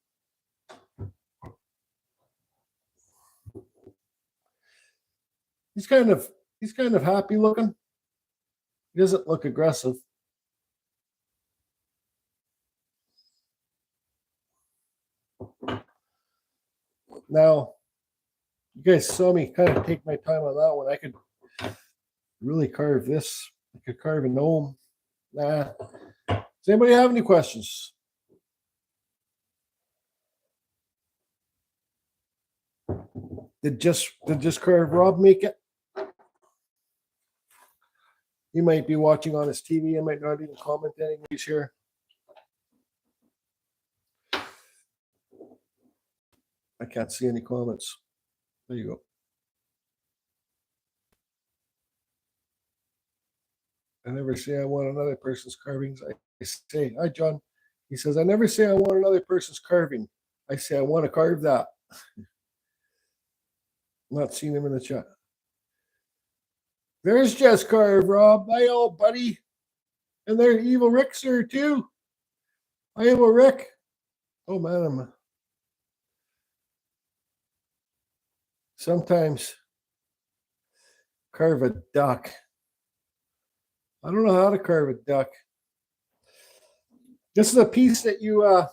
[SPEAKER 1] He's kind of happy looking. He doesn't look aggressive. Now, you guys saw me kind of take my time on that one. I could really carve this. I could carve a gnome. Nah. Does anybody have any questions? Did just carve Rob make it? He might be watching on his TV. I might not even comment anyways here. I can't see any comments. There you go. I never say I want another person's carvings. I say, hi, John. He says, I never say I want another person's carving. I say, I want to carve that. Not seeing him in the chat. There's Jess Carve, Rob. Hi, old buddy. And there, Evil Rick's here too. Hi, Evil Rick. Oh, man. Sometimes carve a duck. I don't know how to carve a duck. This is a piece that you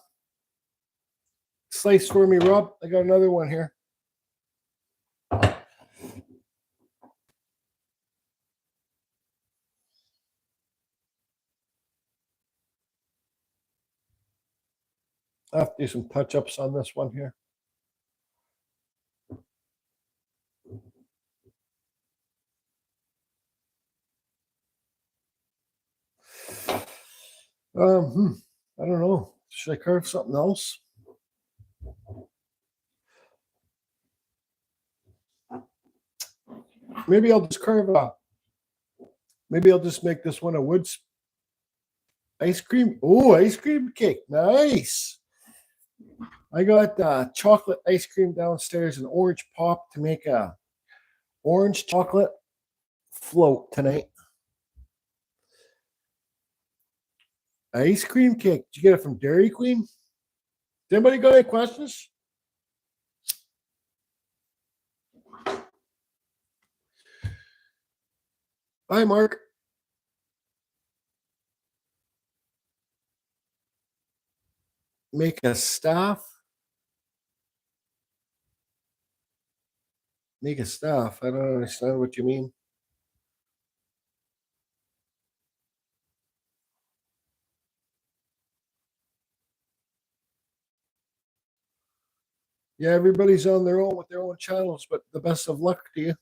[SPEAKER 1] sliced for me, Rob. I got another one here. I have to do some touch-ups on this one here. I don't know. Should I carve something else? Maybe I'll just carve Maybe I'll just make this one a wood ice cream. Oh, ice cream cake. Nice. I got chocolate ice cream downstairs and orange pop to make a orange chocolate float tonight. Ice cream cake. Did you get it from Dairy Queen? Anybody got any questions? Hi, Mark. Make a staff. Make a staff. I don't understand what you mean. Yeah, everybody's on their own with their own channels, but the best of luck to you.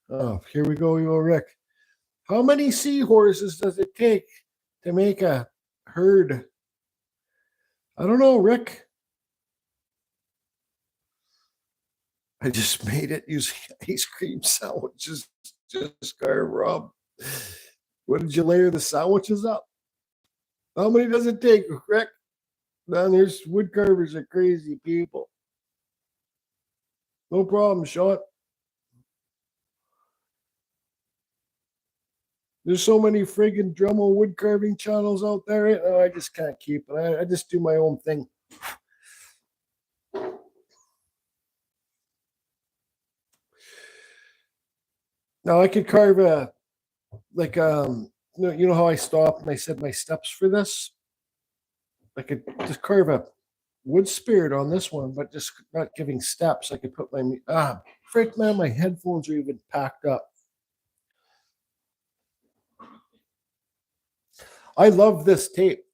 [SPEAKER 1] Oh, here we go, Rick. How many seahorses does it take to make a herd? I don't know, Rick. I just made it using ice cream sandwiches. Just carve, Rob. What did you layer the sandwiches up? How many does it take, Rick? Man, there's wood carvers are crazy people. No problem, Sean. There's so many friggin' Dremel wood carving channels out there right now. I just can't keep it. I just do my own thing. Now I could carve a you know how I stopped and I said my steps for this. I could just carve a wood spirit on this one, but just not giving steps. I could put my frick man, my headphones are even packed up. I love this tape,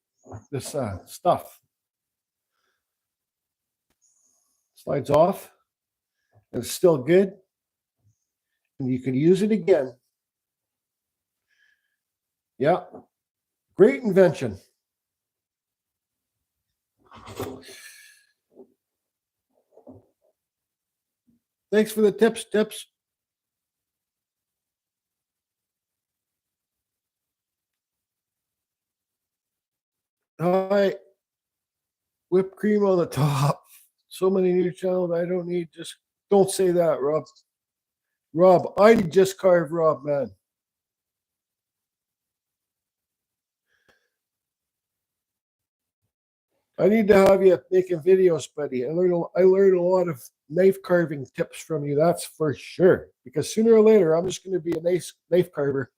[SPEAKER 1] this stuff. Slides off. It's still good. And you could use it again. Yeah. Great invention. Thanks for the tips. All right. Whipped cream on the top. So many new channels I don't need. Just don't say that, Rob. Rob, I just carved Rob, man. I need to have you making videos, buddy. I learned a lot of knife carving tips from you. That's for sure. Because sooner or later, I'm just going to be a nice knife carver.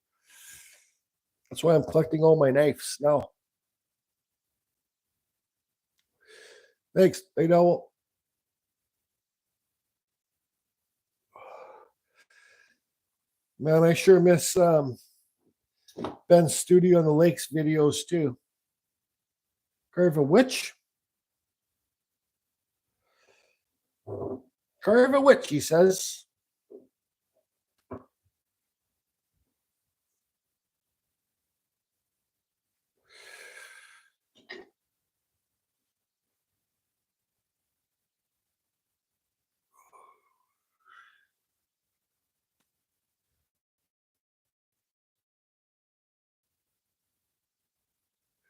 [SPEAKER 1] That's why I'm collecting all my knives now. Thanks. I know. Man, I sure miss Ben's Studio on the Lakes videos too. Carve a witch? Carve a witch, he says.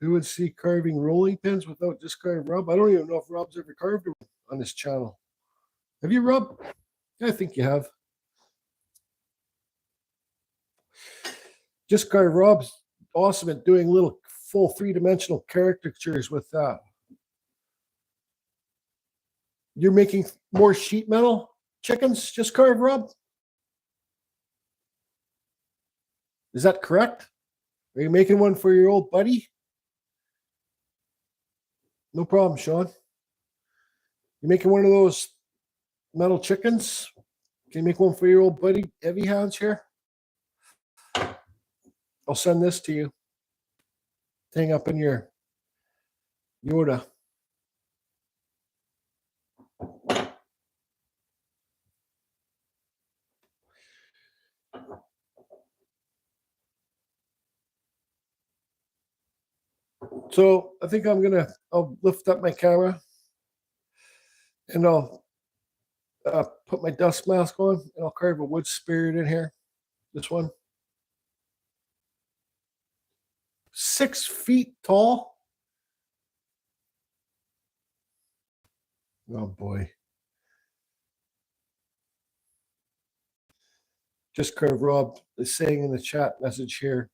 [SPEAKER 1] Who would see carving rolling pins without just carving Rob? I don't even know if Rob's ever carved one on this channel. Have you, Rob? I think you have. Just carve Rob's awesome at doing little full three-dimensional caricatures with that. You're making more sheet metal chickens? Just carve, Rob? Is that correct? Are you making one for your old buddy? No problem, Sean. You making one of those metal chickens? Can you make one for your old buddy, Heavy Hands here? I'll send this to you. Hang up in your Yoda. So I think I'll lift up my camera and I'll put put my dust mask on, and I'll carve a wood spirit in here. This one. 6 feet tall. Oh boy. Just Curve Rob is saying in the chat message here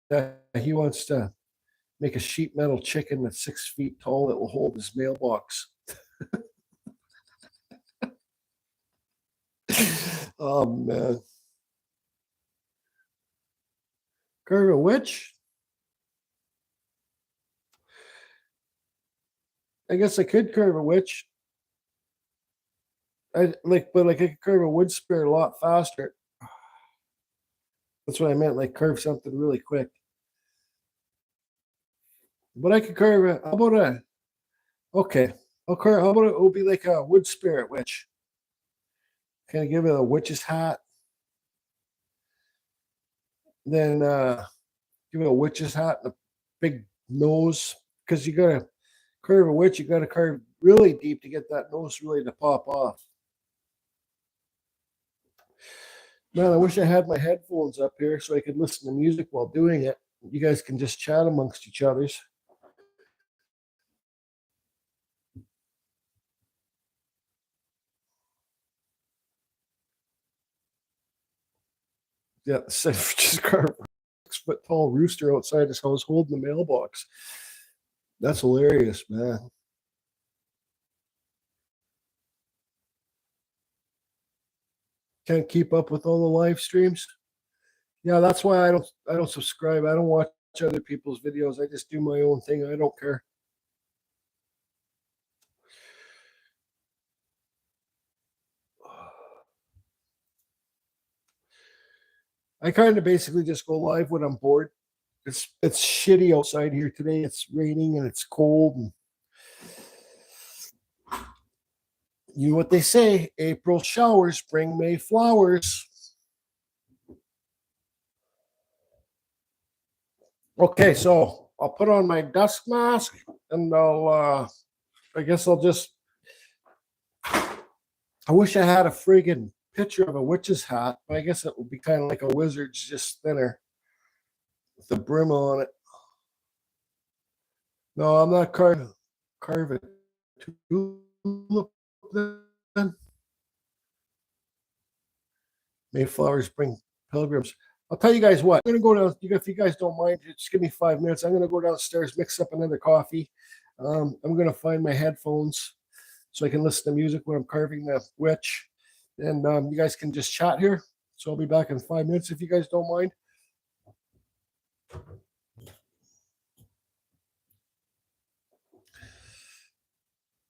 [SPEAKER 1] that he wants to make a sheet metal chicken that's 6 feet tall that will hold his mailbox. Oh man. Carve a witch? I guess I could carve a witch. But I could carve a wood spirit a lot faster. That's what I meant, like carve something really quick. But I could carve a, how about a, okay. How about it will be like a wood spirit witch. Can I give it a witch's hat? Then give it a witch's hat and a big nose. Because you gotta carve a witch, you gotta carve really deep to get that nose really to pop off. Man, I wish I had my headphones up here so I could listen to music while doing it. You guys can just chat amongst each other's. Yeah, just carve a 6-foot tall rooster outside his house holding the mailbox. That's hilarious, man. Can't keep up with all the live streams. Yeah, that's why I don't subscribe. I don't watch other people's videos. I just do my own thing. I don't care. I kind of basically just go live when I'm bored. It's shitty outside here today. It's raining and it's cold. And you know what they say, April showers bring May flowers. Okay, so I'll put on my dust mask and I guess I'll just, I wish I had a friggin' picture of a witch's hat, but I guess it would be kind of like a wizard's, just thinner with the brim on it. No, I'm not carving tulip then. Mayflowers bring pilgrims. I'll tell you guys what, I'm going to go down, if you guys don't mind, just give me 5 minutes. I'm going to go downstairs, mix up another coffee. I'm going to find my headphones so I can listen to music when I'm carving the witch. And you guys can just chat here. So I'll be back in 5 minutes if you guys don't mind.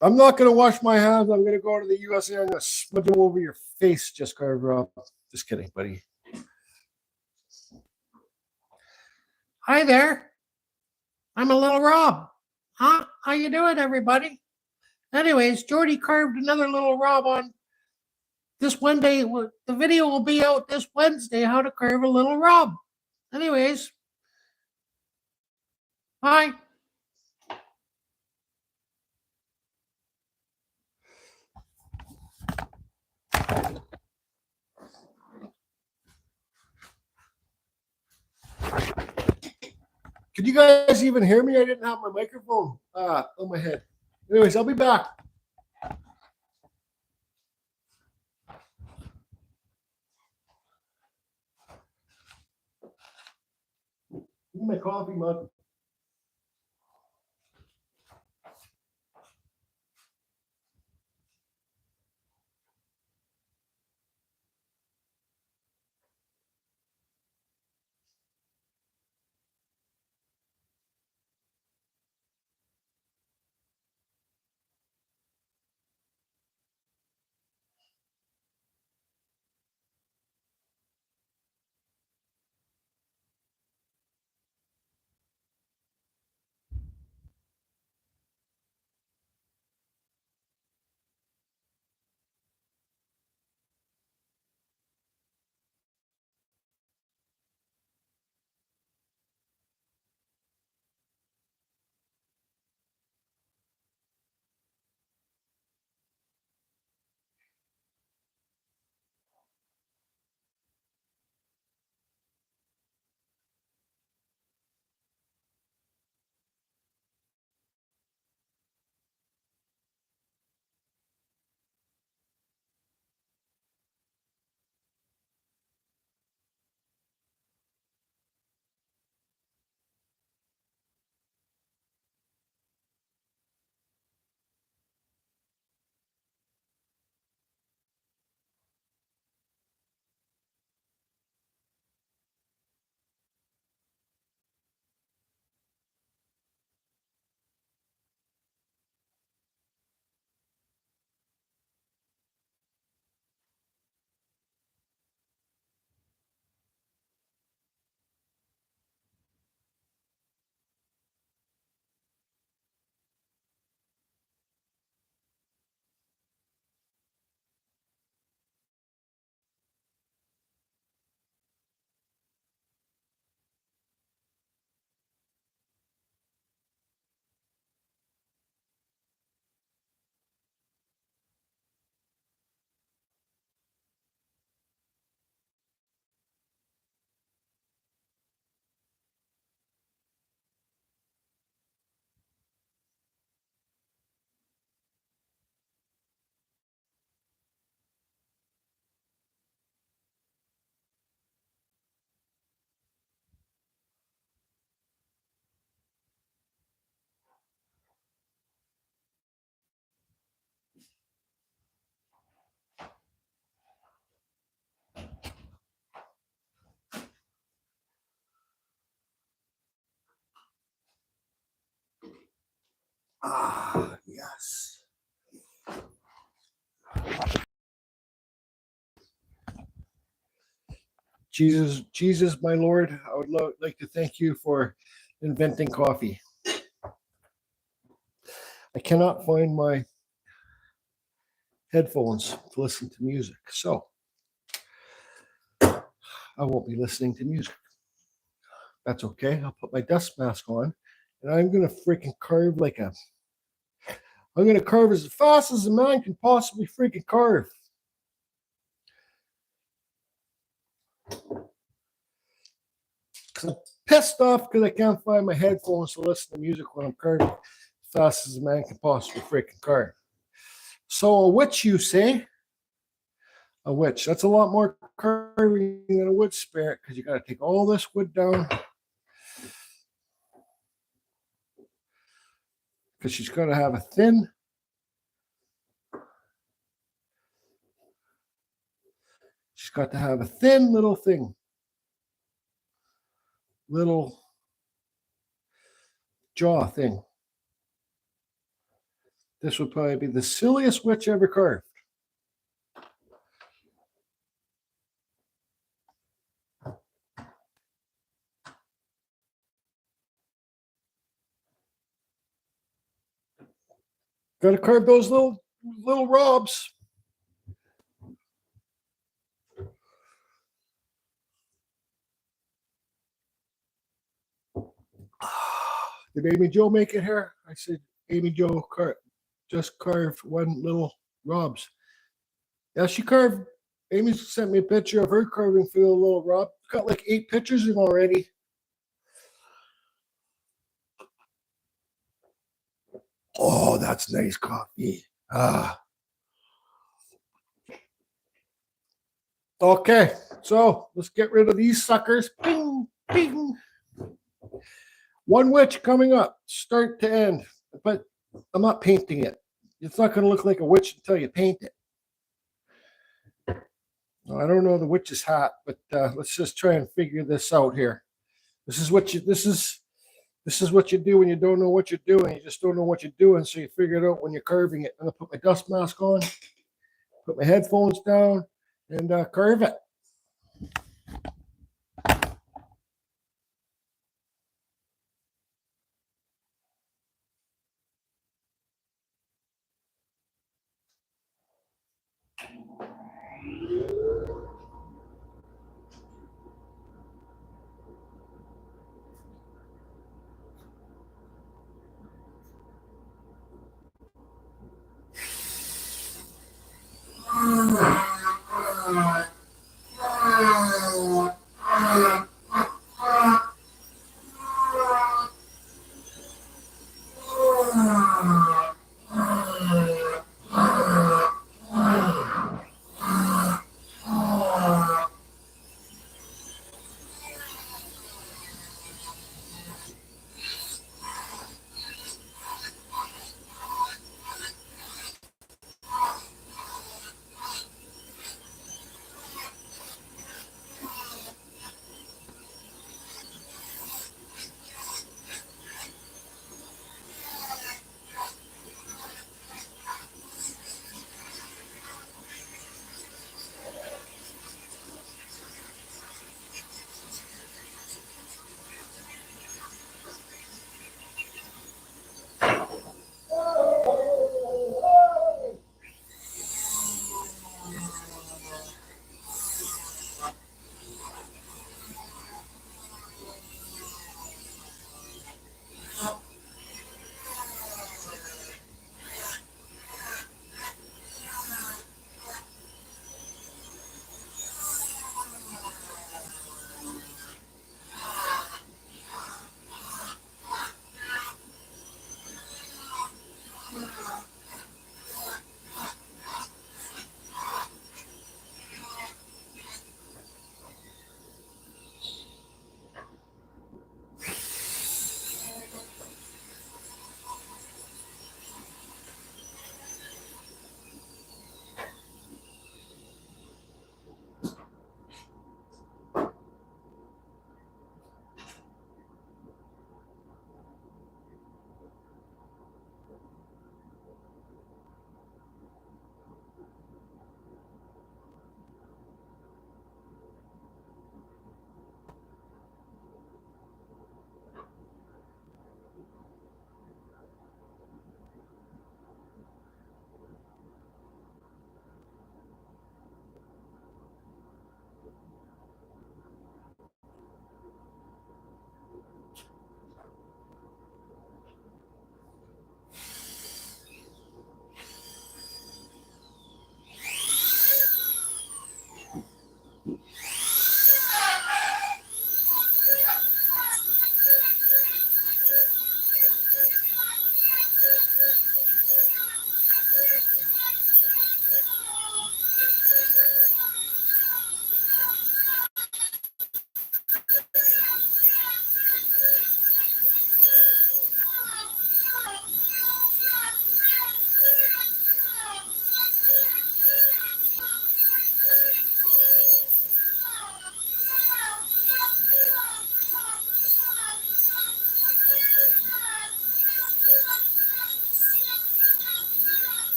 [SPEAKER 1] I'm not going to wash my hands. I'm going to go to the USA. I'm going to smudge them over your face, just carve up. Just kidding, buddy. Hi there. I'm a little Rob. Huh? How you doing, everybody? Anyways, Jordy carved another little Rob on this Wednesday. The video will be out this Wednesday, how to carve a little Rob. Anyways, bye. Could you guys even hear me? I didn't have my microphone on my head. Anyways, I'll be back. Give me my coffee mug. Ah, yes. Jesus, my Lord, I would like to thank you for inventing coffee. I cannot find my headphones to listen to music, so I won't be listening to music. That's okay. I'll put my dust mask on, and I'm gonna freaking carve like a. I'm gonna carve as fast as a man can possibly freaking carve. Cause I'm pissed off because I can't find my headphones to listen to music when I'm carving as fast as a man can possibly freaking carve. So a witch, you say? A witch. That's a lot more carving than a wood spirit because you got to take all this wood down. Because she's got to have a thin. She's got to have a thin little thing. Little jaw thing. This would probably be the silliest witch ever carved. Got to carve those little robs. Did Amy Jo make it here? I said, Amy Jo just carved one little robs. Yeah, she carved. Amy sent me a picture of her carving for the little rob. Got like 8 pictures in already. Oh, that's nice coffee. Ah. Okay, so let's get rid of these suckers. Bing, bing. One witch coming up, start to end. But I'm not painting it. It's not going to look like a witch until you paint it. I don't know the witch's hat, but let's just try and figure this out here. This is what you do when you don't know what you're doing. You just don't know what you're doing, so you figure it out when you're carving it. I'm gonna put my dust mask on, put my headphones down, and carve it.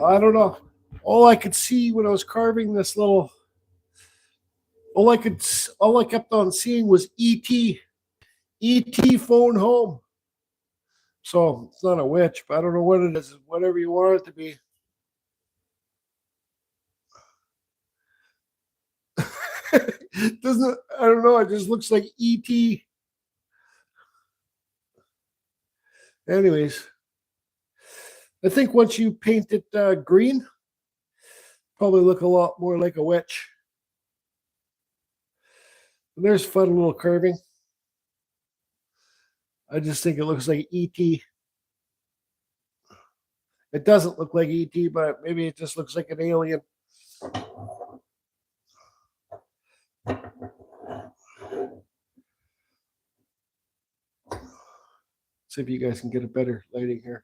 [SPEAKER 1] I don't know. All I could see when I was carving this little, all I kept on seeing was ET. ET phone home. So it's not a witch, but I don't know what it is. Whatever you want it to be. Doesn't, I don't know. It just looks like ET. Anyways, I think once you paint it green, probably look a lot more like a witch. And there's fun little carving. I just think it looks like ET. It doesn't look like ET, but maybe it just looks like an alien. See if you guys can get a better lighting here.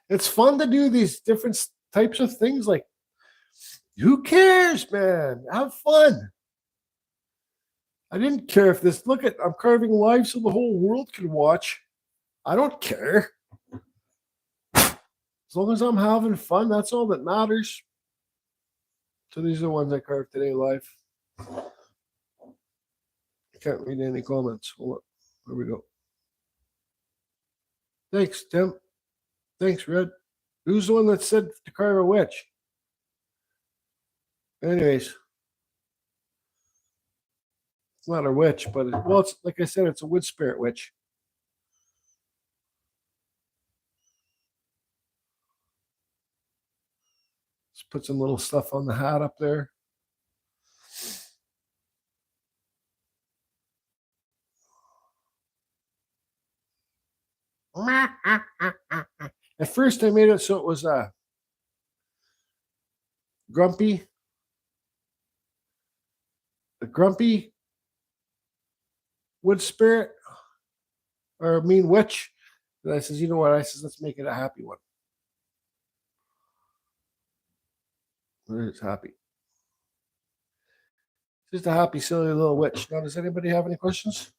[SPEAKER 1] It's fun to do these different types of things. Like, who cares, man? Have fun. I didn't care if this, look at, I'm carving live so the whole world can watch. I don't care. As long as I'm having fun, that's all that matters. So these are the ones I carved today live. I can't read any comments. Hold on. There we go. Thanks, Tim. Thanks, Red. Who's the one that said to carve a witch? Anyways. It's not a witch, but well, it's like I said, it's a wood spirit witch. Just put some little stuff on the hat up there. At first, I made it so it was grumpy. A grumpy wood spirit, or a mean witch. And I says, you know what? I says, let's make it a happy one. It's happy. Just a happy, silly little witch. Now, does anybody have any questions?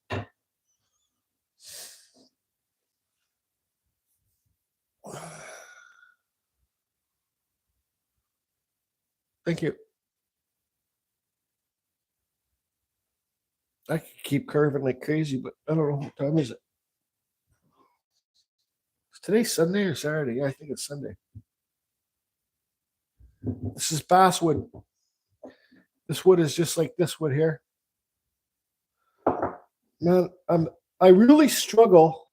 [SPEAKER 1] Thank you. I could keep carving like crazy, but I don't know what time is it. Is today Sunday or Saturday? Yeah, I think it's Sunday. This is basswood. This wood is just like this wood here. Man, I really struggle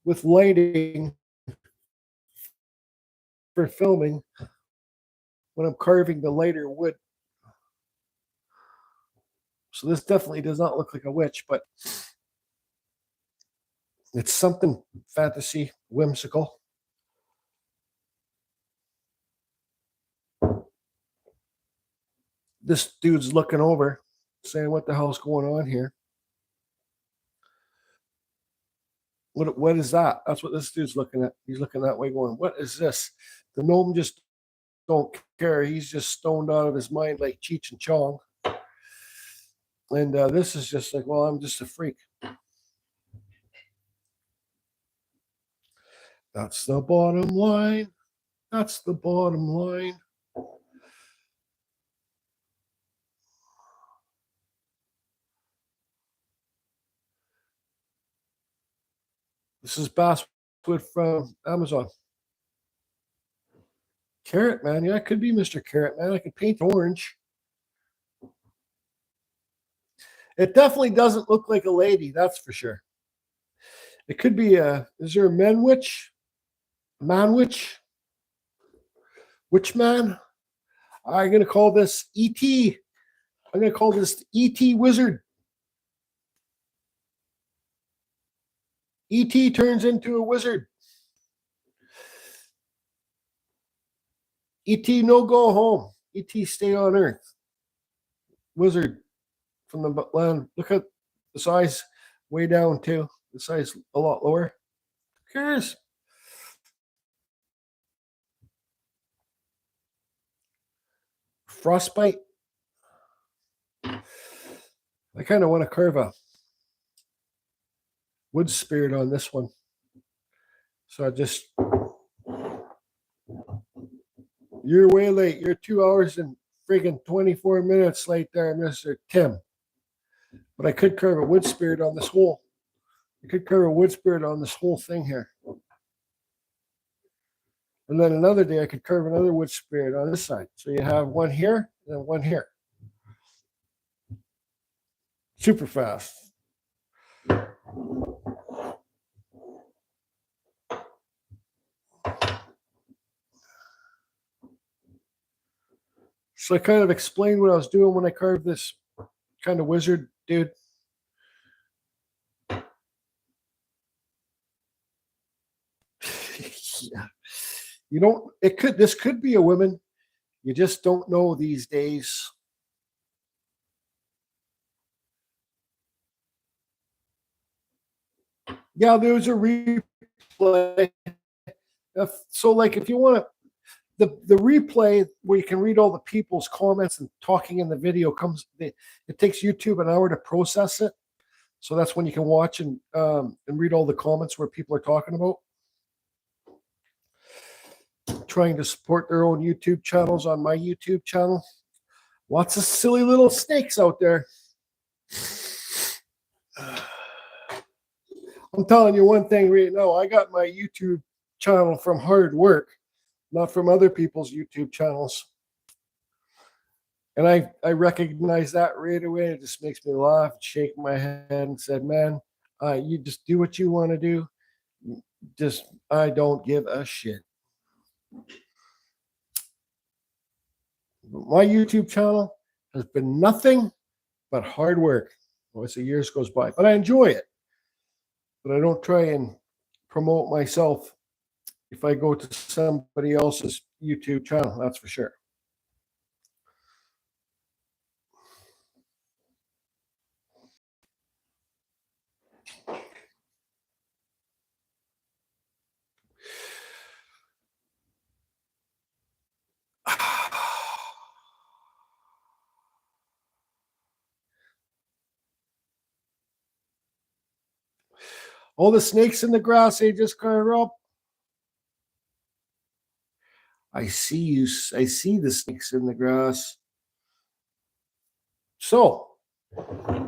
[SPEAKER 1] with lighting for filming when I'm carving the lighter wood. So this definitely does not look like a witch, but it's something fantasy, whimsical. This dude's looking over, saying, what the hell's going on here? What is that? That's what this dude's looking at. He's looking that way going, what is this? The gnome just don't care. He's just stoned out of his mind like Cheech and Chong. And this is just like, well, I'm just a freak. That's the bottom line. That's the bottom line. This is basswood from Amazon. Carrot Man. Yeah, it could be Mr. Carrot Man. I could paint orange. It definitely doesn't look like a lady, that's for sure. It could be is there a man witch? Man witch? Witch man? I'm going to call this E.T. I'm going to call this E.T. Wizard. E.T. turns into a wizard. E.T. no go home. E.T. stay on Earth. Wizard from the land. Look at the size way down too. The size a lot lower. Who cares? Frostbite. I kind of want to carve a wood spirit on this one. So I just, you're way late. You're 2 hours and friggin' 24 minutes late there, Mr. Tim. But I could carve a wood spirit on this whole. I could carve a wood spirit on this whole thing here. And then another day I could carve another wood spirit on this side. So you have one here and one here. Super fast. So I kind of explained what I was doing when I carved this kind of wizard dude. Yeah. You don't, this could be a woman. You just don't know these days. Yeah, there's a replay. So like if you want to, the replay where you can read all the people's comments and talking in the video it takes YouTube an hour to process it. So that's when you can watch and read all the comments where people are talking about trying to support their own YouTube channels on my YouTube channel. Lots of silly little snakes out there. I'm telling you one thing right now, I got my YouTube channel from hard work, not from other people's YouTube channels. And I recognize that right away. It just makes me laugh, shake my head and said, man, you just do what you want to do. I don't give a shit. My YouTube channel has been nothing but hard work as the years goes by, but I enjoy it. But I don't try and promote myself if I go to somebody else's YouTube channel, that's for sure. All the snakes in the grass, they just carve up. I see you. I see the snakes in the grass. So, I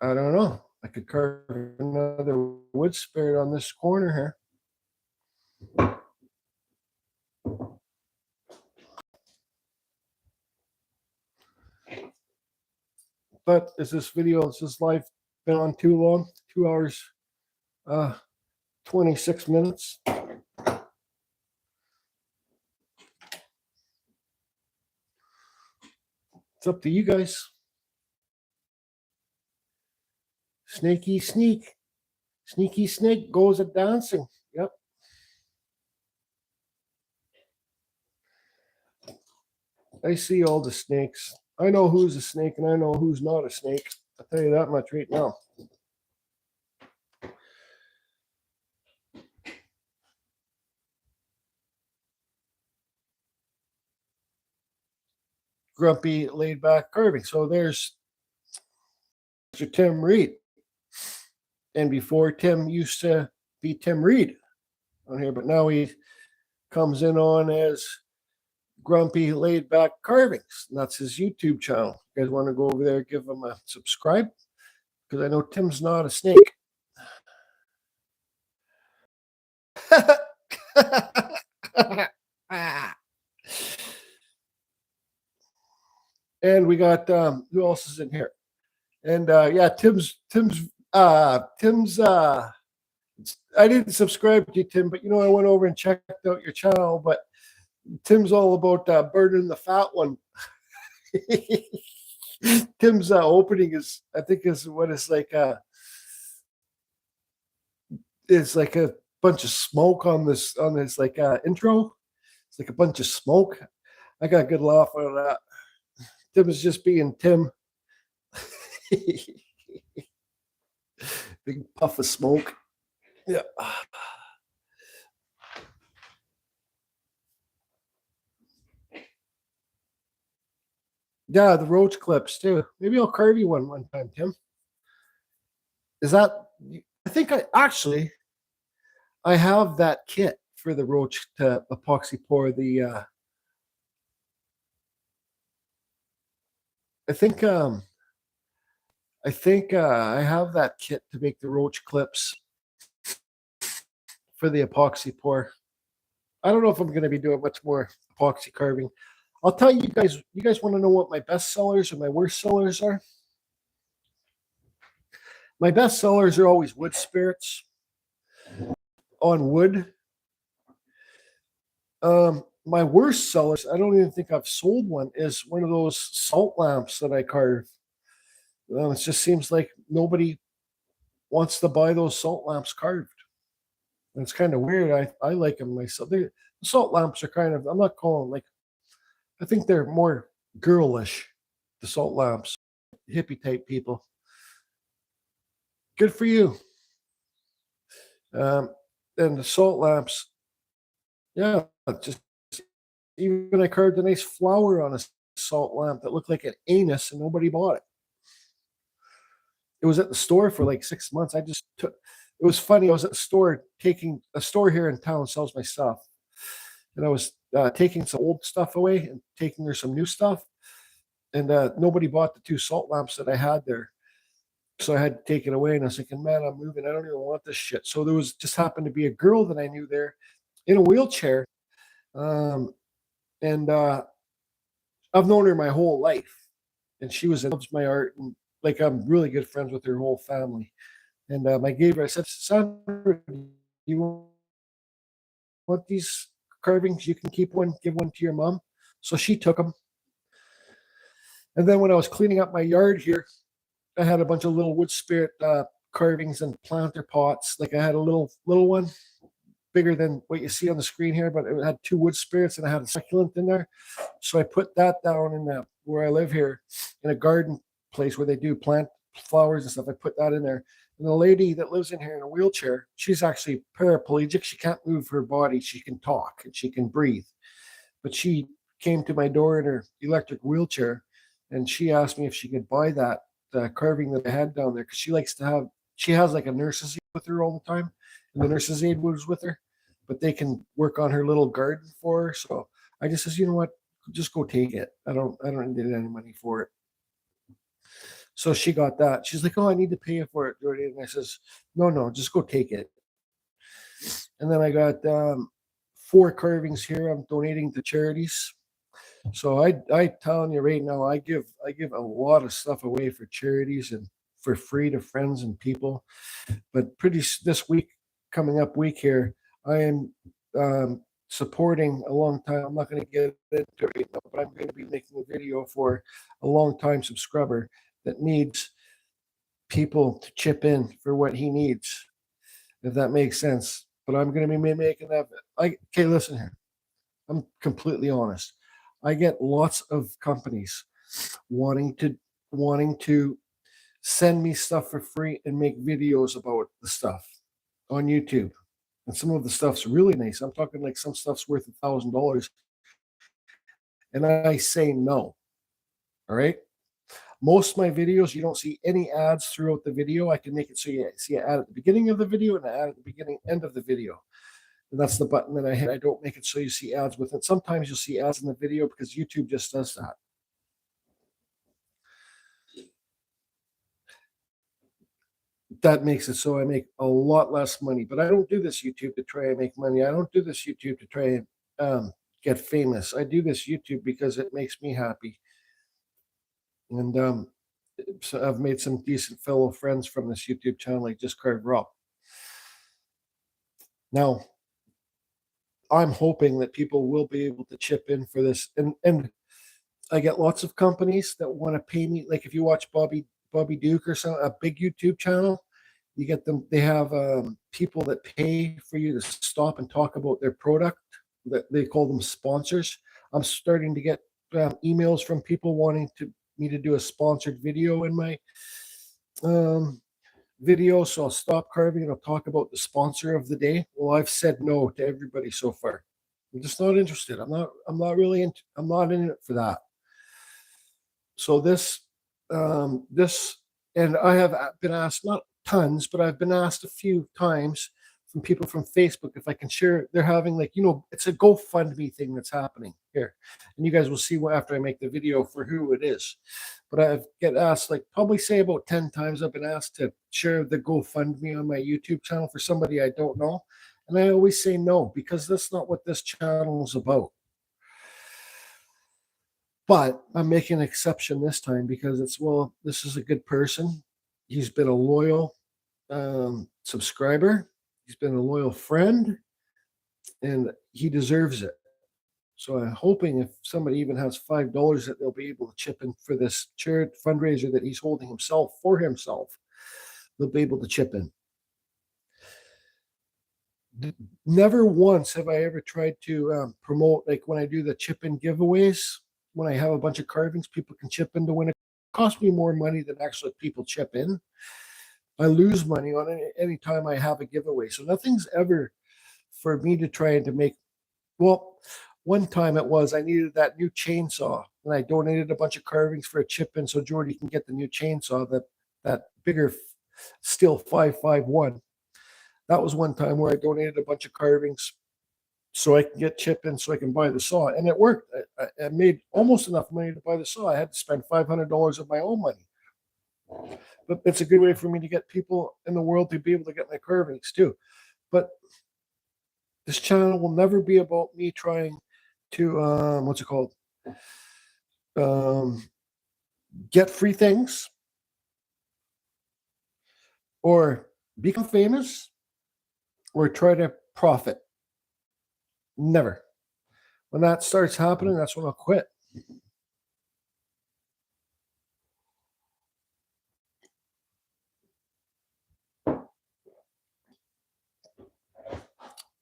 [SPEAKER 1] don't know. I could carve another wood spirit on this corner here. But is this live been on too long? 2 hours, 26 minutes. It's up to you guys. Snaky sneak. Sneaky snake goes a dancing. Yep. I see all the snakes. I know who's a snake and I know who's not a snake. I'll tell you that much right now. Grumpy, laid back carving. So there's Mr. Tim Reed. And before, Tim used to be Tim Reed on here, but now he comes in on as Grumpy Laid Back Carvings. And that's his YouTube channel. You guys want to go over there, give him a subscribe? Because I know Tim's not a snake. And we got who else is in here? And yeah, Tim's I didn't subscribe to you, Tim, but you know, I went over and checked out your channel, but Tim's all about burning the fat one. Tim's opening is, I think, is what it's like. It's like a bunch of smoke on this like intro. It's like a bunch of smoke. I got a good laugh out of that. Tim is just being Tim. Big puff of smoke. Yeah. Yeah, the roach clips too. Maybe I'll carve you one time, Tim. Is that? I think I have that kit for the roach to epoxy pour the. I think I have that kit to make the roach clips for the epoxy pour. I don't know if I'm going to be doing much more epoxy carving. I'll tell you guys. You guys want to know what my best sellers and my worst sellers are? My best sellers are always wood spirits on wood. My worst sellers, I don't even think I've sold one, is one of those salt lamps that I carve. It just seems like nobody wants to buy those salt lamps carved. And it's kind of weird. I like them myself. The salt lamps are kind of, I'm not calling like, I think they're more girlish, the salt lamps, hippie type people. Good for you. And the salt lamps, yeah, just even I carved a nice flower on a salt lamp that looked like an anus and nobody bought it. It was at the store for like 6 months. I just took, it was funny. I was at the store taking a store here in town sells my stuff. And I was taking some old stuff away and taking her some new stuff. And nobody bought the 2 salt lamps that I had there. So I had to take it away. And I was thinking, man, I'm moving. I don't even want this shit. So there was just happened to be a girl that I knew there in a wheelchair. And I've known her my whole life. And she loves my art. And like I'm really good friends with her whole family. And I gave her, I said, Sandra, you want these carvings? You can keep one, give one to your mom. So she took them. And then when I was cleaning up my yard here, I had a bunch of little wood spirit carvings and planter pots. Like I had a little one bigger than what you see on the screen here, but it had 2 wood spirits and I had a succulent in there. So I put that down in where I live here in a garden place where they do plant flowers and stuff. I put that in there. And the lady that lives in here in a wheelchair, she's actually paraplegic. She can't move her body. She can talk and she can breathe. But she came to my door in her electric wheelchair and she asked me if she could buy that carving that I had down there because she has like a nurse's aide with her all the time. And the nurse's aide was with her, but they can work on her little garden for her. So I just says, you know what, just go take it. I don't need any money for it. So she got that. She's like, oh, I need to pay you for it, Jordy. And I says, no, just go take it. And then I got 4 carvings here. I'm donating to charities. So I telling you right now, I give a lot of stuff away for charities and for free to friends and people. But this week, coming up week here, I am supporting a long time. I'm not going to get into it right now, but I'm going to be making a video for a long time subscriber that needs people to chip in for what he needs, if that makes sense. But I'm going to be making that. Okay, listen here. I'm completely honest. I get lots of companies wanting to send me stuff for free and make videos about the stuff on YouTube. And some of the stuff's really nice. I'm talking like some stuff's worth $1,000. And I say no. All right. Most of my videos, you don't see any ads throughout the video. I can make it so you see an ad at the beginning of the video and an ad at the end of the video. And that's the button that I hit. I don't make it so you see ads with it. Sometimes you'll see ads in the video because YouTube just does that. That makes it so I make a lot less money. But I don't do this YouTube to try and make money. I don't do this YouTube to try and get famous. I do this YouTube because it makes me happy. And so I've made some decent fellow friends from this YouTube channel, like Just Carve Raw. Now, I'm hoping that people will be able to chip in for this. And I get lots of companies that want to pay me. Like if you watch Bobby Duke or something, a big YouTube channel, you get them. They have people that pay for you to stop and talk about their product. That they call them sponsors. I'm starting to get emails from people wanting me to do a sponsored video in my video. So I'll stop carving and I'll talk about the sponsor of the day. Well, I've said no to everybody so far. I'm just not interested. I'm not in it for that. So this, and I have been asked, not tons, but I've been asked a few times from people from Facebook if I can share. They're having, like, it's a GoFundMe thing that's happening here, and you guys will see after I make the video for who it is. But I get asked, like, probably say about 10 times I've been asked to share the GoFundMe on my YouTube channel for somebody I don't know, and I always say no, because that's not what this channel is about. But I'm making an exception this time because this is a good person. He's been a loyal subscriber. He's been a loyal friend, and he deserves it. So I'm hoping if somebody even has $5 that they'll be able to chip in for this charity fundraiser that he's holding himself for himself. They'll be able to chip in. Never once have I ever tried to promote, like when I do the chip in giveaways. When I have a bunch of carvings, people can chip in to win. It costs me more money than actually people chip in. I lose money on it any time I have a giveaway. So nothing's ever for me to try and to make. Well, one time it was I needed that new chainsaw, and I donated a bunch of carvings for a chip in so Jordy can get the new chainsaw, that bigger Stihl 551. That was one time where I donated a bunch of carvings so I can get chip in so I can buy the saw. And it worked. I made almost enough money to buy the saw. I had to spend $500 of my own money. But it's a good way for me to get people in the world to be able to get my carvings too. But this channel will never be about me trying to, get free things or become famous or try to profit. Never. When that starts happening, that's when I'll quit.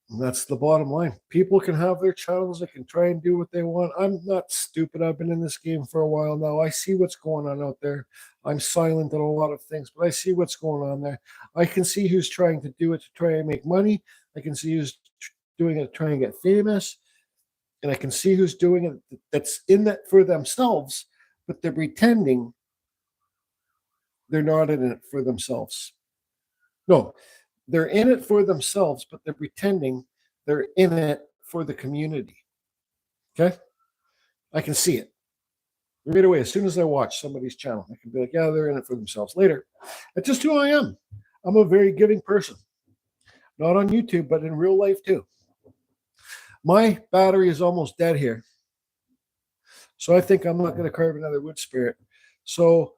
[SPEAKER 1] And that's the bottom line. People can have their channels. They can try and do what they want. I'm not stupid. I've been in this game for a while now. I see what's going on out there. I'm silent on a lot of things, but I see what's going on there. I can see who's trying to do it to try and make money. I can see who's doing it to try and get famous. And I can see who's doing it that's in that for themselves, but they're pretending they're not in it for themselves. No, they're in it for themselves, but they're pretending they're in it for the community. Okay? I can see it right away. As soon as I watch somebody's channel, I can be like, yeah, they're in it for themselves. Later, that's just who I am. I'm a very giving person. Not on YouTube, but in real life too. My battery is almost dead here. So I think I'm not going to carve another wood spirit. So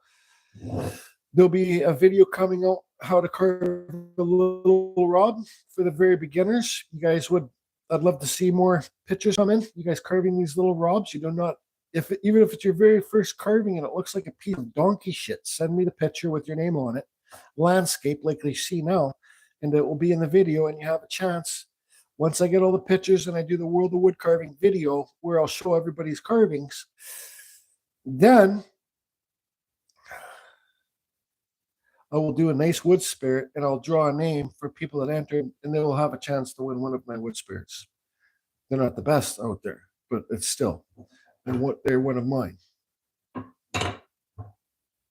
[SPEAKER 1] there'll be a video coming out how to carve a little rod for the very beginners. You guys I'd love to see more pictures come in. You guys carving these little robs. You do not, even if it's your very first carving and it looks like a piece of donkey shit, send me the picture with your name on it. Landscape like they see now, and it will be in the video, and you have a chance. Once I get all the pictures and I do the World of Wood Carving video where I'll show everybody's carvings, then I will do a nice wood spirit and I'll draw a name for people that enter, and they will have a chance to win one of my wood spirits. They're not the best out there, but it's still, they're one of mine.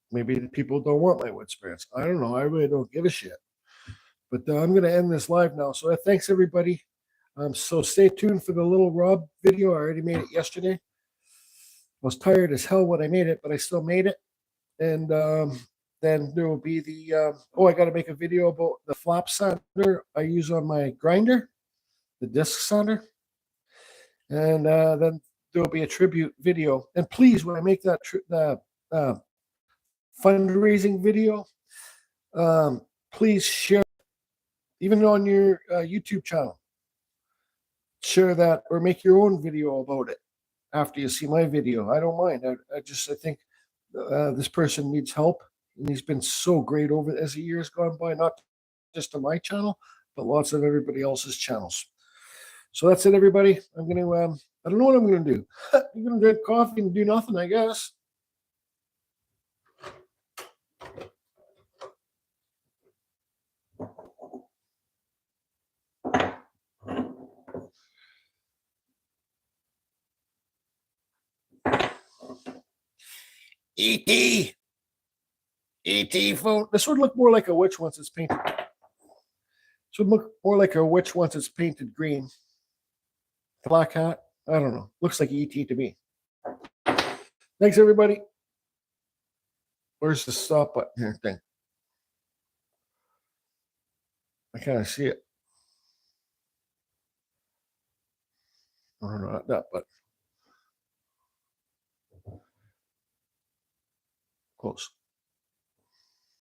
[SPEAKER 1] Maybe the people don't want my wood spirits. I don't know. I really don't give a shit. But I'm going to end this live now. So thanks, everybody. So stay tuned for the little Rob video. I already made it yesterday. I was tired as hell when I made it, but I still made it. And then there will be the, I got to make a video about the flap sander I use on my grinder, the disc sander. And then there will be a tribute video. And please, when I make that fundraising video, please share, even on your YouTube channel. Share that or make your own video about it after you see my video. I don't mind. I think this person needs help, and he's been so great over as the years gone by, not just on my channel, but lots of everybody else's channels. So that's it, everybody. I'm going to, I don't know what I'm going to do. I'm going to drink coffee and do nothing, I guess. E.T. E.T. phone. This would look more like a witch once it's painted. This would look more like a witch once it's painted green. Black hat. I don't know. Looks like E.T. to me. Thanks, everybody. Where's the stop button here thing? I can't see it. Oh, no, not that, but close.